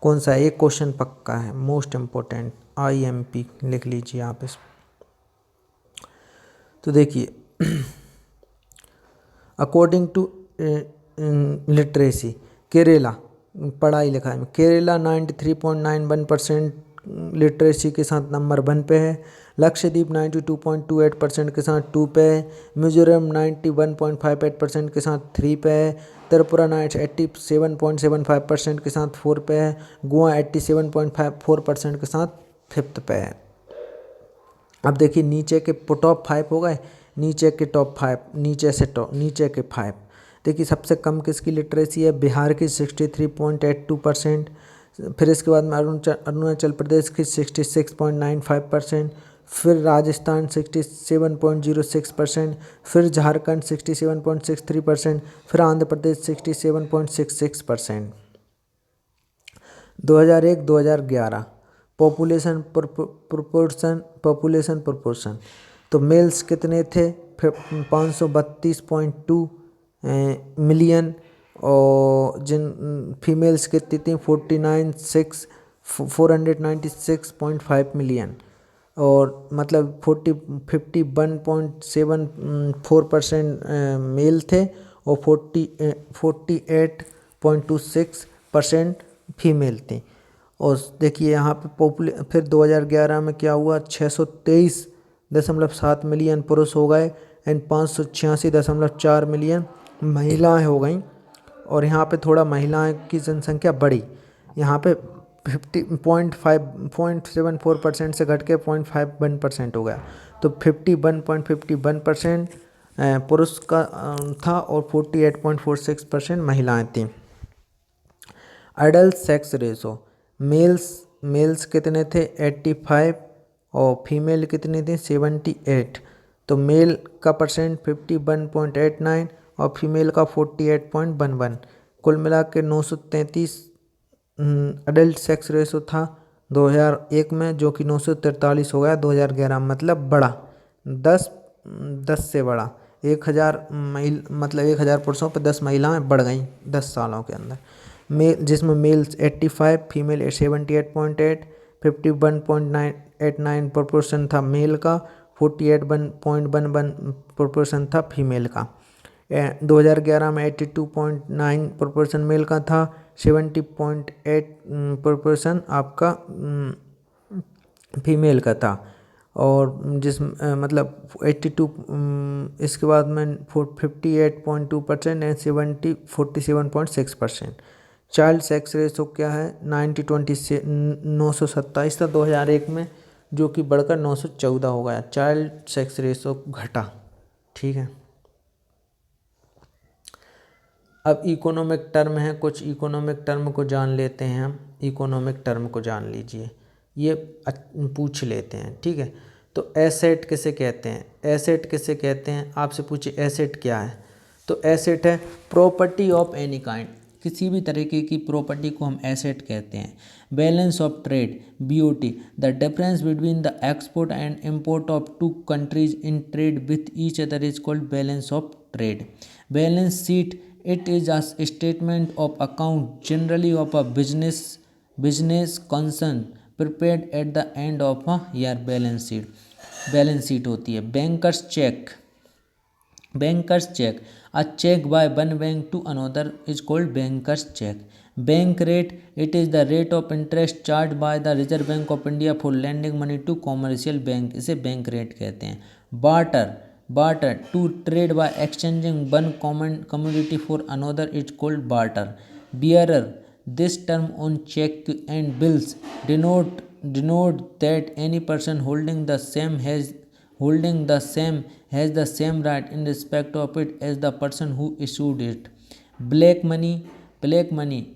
कौन सा है। एक क्वेश्चन पक्का है, मोस्ट इम्पोर्टेंट, IMP लिख लीजिए आप इस। तो देखिए अकॉर्डिंग टू लिटरेसी, केरला, पढ़ाई लिखाई में केरला 93.91% लिटरेसी के साथ नंबर 1 पे है। लक्षद्वीप 92.28% के साथ 2 पे है। मिजोरम 91.58% के साथ 3 पे है। त्रिपुरा 87.75% के साथ 4 पे है। गोवा 87.54% के साथ 5th पे है। अब देखिए नीचे के टॉप 5 हो गए, नीचे के टॉप 5, नीचे के 5। देखिए सबसे कम किसकी लिटरेसी है, बिहार की 63.82%। फिर इसके बाद में अरुणाचल प्रदेश की 66.95%। फिर राजस्थान 67.06%। फिर झारखंड 67.63%। फिर आंध्र प्रदेश 67.66%। 2001-2011 population proportion. तो मेल्स कितने थे, 532.2 मिलियन, और जिन फीमेल्स कितनी थी 496.5 मिलियन, और मतलब 51.74% मेल थे और 48.26% फीमेल थी। और देखिए यहाँ पे फिर 2011 में क्या हुआ, 623.7 मिलियन पुरुष हो गए एंड 586.4 मिलियन महिलाएं हो गई। और यहाँ पे थोड़ा महिलाएं की जनसंख्या बढ़ी, यहाँ पे 50.74% से घट के 0.51% हो गया। तो 51.51% पुरुष का था और 48.46% महिलाएं थीं। एडल्ट सेक्स रेशो, मेल्स कितने थे 85 और फीमेल कितनी थी 78। तो मेल का परसेंट 51.89 और फीमेल का 48.11। कुल मिला के 933 एडल्ट सेक्स रेशो था 2001 में, जो कि 943 हो गया 2011 में, मतलब बढ़ा 10 से बढ़ा। 1000 मतलब 1000 पुरुषों पर 10 महिलाएं बढ़ गई 10 सालों के अंदर। जिसमें मेल्स 85, फीमेल 78.8, 51.89 प्रोपोर्शन था मेल का, 48.11 प्रोपोर्शन था फीमेल का। 2011 में 82.9 प्रोपोर्शन मेल का था, 70.8 प्रोपोर्शन आपका फीमेल का था। और मतलब 82, इसके बाद में 58.2% एंड 47.6%। चाइल्ड सेक्स रेशो क्या है 90-20 से 927 था 2001 में, जो कि बढ़कर 914 हो गया। चाइल्ड सेक्स रेशो घटा, ठीक है। अब इकोनॉमिक टर्म है, कुछ इकोनॉमिक टर्म को जान लेते हैं हम। इकोनॉमिक टर्म को जान लीजिए, ये पूछ लेते हैं, ठीक है। तो एसेट किसे कहते हैं, एसेट किसे कहते हैं, आपसे पूछिए एसेट क्या है। तो एसेट है प्रॉपर्टी ऑफ एनी काइंड, किसी भी तरीके की प्रॉपर्टी को हम एसेट कहते हैं। Balance of trade, BOT, the difference between the export and import of two countries in trade with each other is called balance of trade. Balance sheet, it is a statement of account generally of a business concern prepared at the end of a year। Balance sheet होती है। Banker's cheque, a check by one bank to another is called banker's check। Bank rate, it is the rate of interest charged by the Reserve Bank of India for lending money to commercial bank, इसे bank rate कहते हैं। Barter, to trade by exchanging one common commodity for another is called barter। bearer, this term on check and bills denote that any person holding the same has the same right in respect of it as the person who issued it। black money,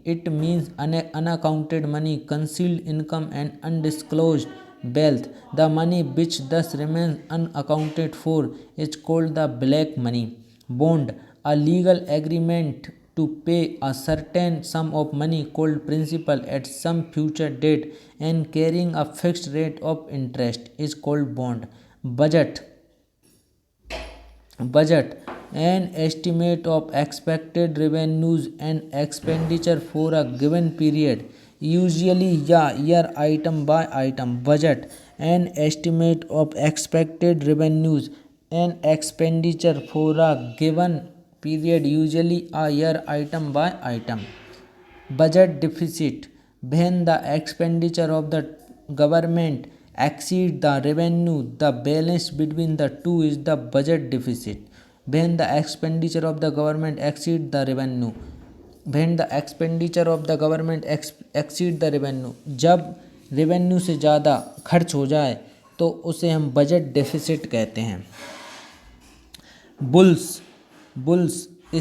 it means unaccounted money, concealed income and undisclosed wealth। the money which thus remains unaccounted for is called the black money। bond, a legal agreement to pay a certain sum of money called principal at some future date and carrying a fixed rate of interest is called bond। budget, an estimate of expected revenues and expenditure for a given period, usually year item by item। budget, an estimate of expected revenues and expenditure for a given period, usually a year item by item। budget deficit, when the expenditure of the government exceed the revenue, the balance between the two is the budget deficit. When the expenditure of the government exceed the revenue, when the expenditure of the government exceed the revenue, जब revenue से ज़्यादा खर्च हो जाए तो उसे हम budget deficit कहते हैं। Bulls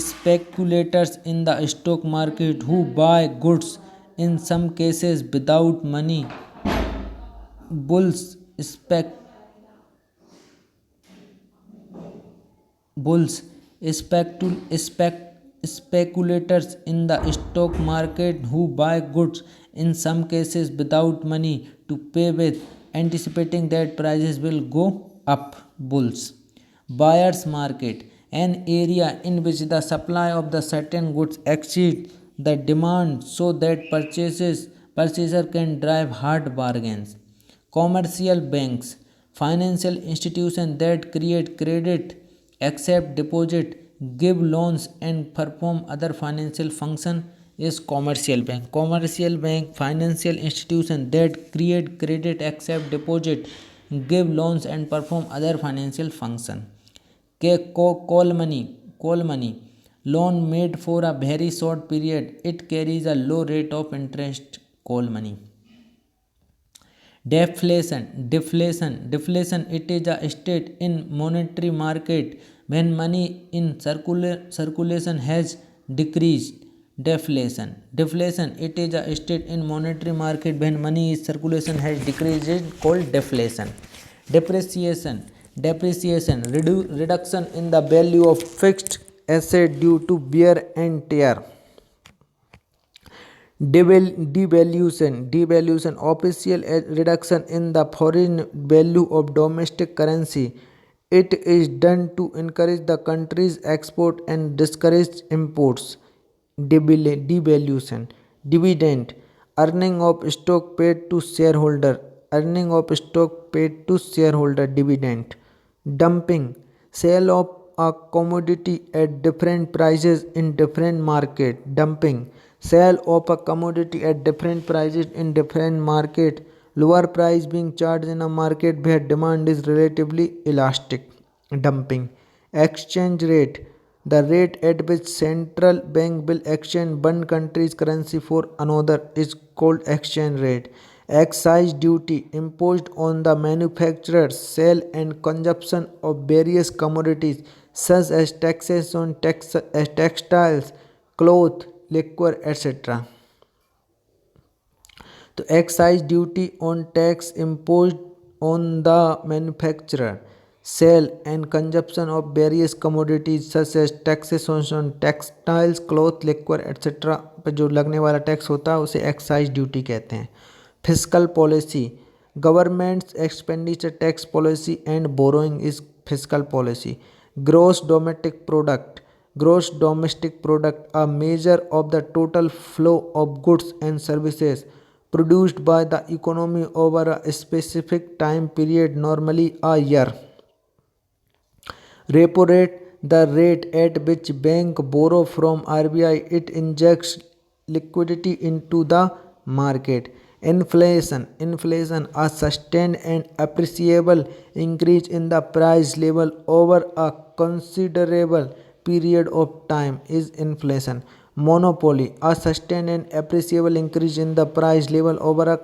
speculators in the stock market who buy goods in some cases without money. Bulls speculators in the stock market who buy goods in some cases without money to pay with, anticipating that prices will go up. Bulls. Buyer's market, an area in which the supply of the certain goods exceeds the demand so that purchaser can drive hard bargains. Commercial banks, financial institutions that create credit, accept deposit, give loans and perform other financial function is commercial bank. Commercial bank, financial institution that create credit, accept deposit, give loans and perform other financial function. Call money, loan made for a very short period. It carries a low rate of interest. Call money. Deflation. It is a state in monetary market when money in circulation has decreased. Deflation. It is a state in monetary market when money in circulation has decreased is called deflation. Depreciation. Reduction in the value of fixed asset due to wear and tear. Devaluation, official reduction in the foreign value of domestic currency. It is done to encourage the country's export and discourage imports. Devaluation. Dividend, earning of stock paid to shareholder. Dividend. Dumping, sale of a commodity at different prices in different market. Dumping, sale of a commodity at different prices in different market, lower price being charged in a market where demand is relatively elastic. Dumping. Exchange rate, the rate at which central bank will exchange one country's currency for another is called exchange rate. Excise duty, imposed on the manufacture, sale and consumption of various commodities such as taxes on textiles, cloth, liquor, etc. तो excise duty on tax imposed on the manufacturer, sale and consumption of various commodities such as taxes on textiles, cloth, liquor, etc. पर जो लगने वाला tax होता है उसे excise duty कहते हैं. Fiscal policy, government's expenditure tax policy and borrowing is fiscal policy. Gross domestic product, a measure of the total flow of goods and services produced by the economy over a specific time period, normally a year. Repo rate, the rate at which bank borrow from RBI, it injects liquidity into the market. Inflation, a sustained and appreciable increase in the price level over a considerable period of time is inflation. Monopoly, a sustained and appreciable increase in the price level over a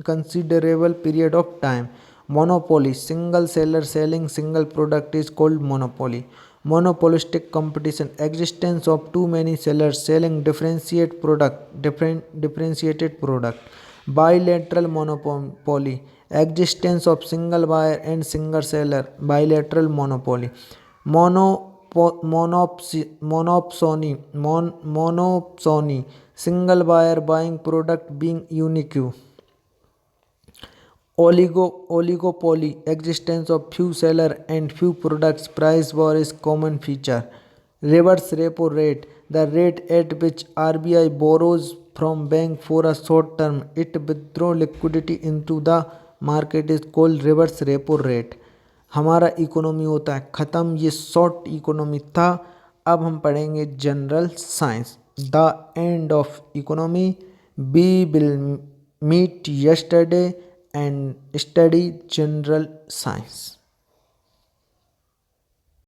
considerable period of time. Monopoly, single seller selling single product is called monopoly. Monopolistic competition, existence of too many sellers selling differentiated product. Bilateral monopoly, existence of single buyer and single seller, bilateral monopoly. Monopsony, single buyer buying product being unique. Oligopoly, existence of few sellers and few products, price war is common feature. Reverse repo rate, the rate at which RBI borrows from bank for a short term, it withdraw liquidity into the market is called reverse repo rate. हमारा economy होता है ख़त्म. ये short economy था. अब हम पढ़ेंगे general science. The end of economy. We will meet yesterday and study general science.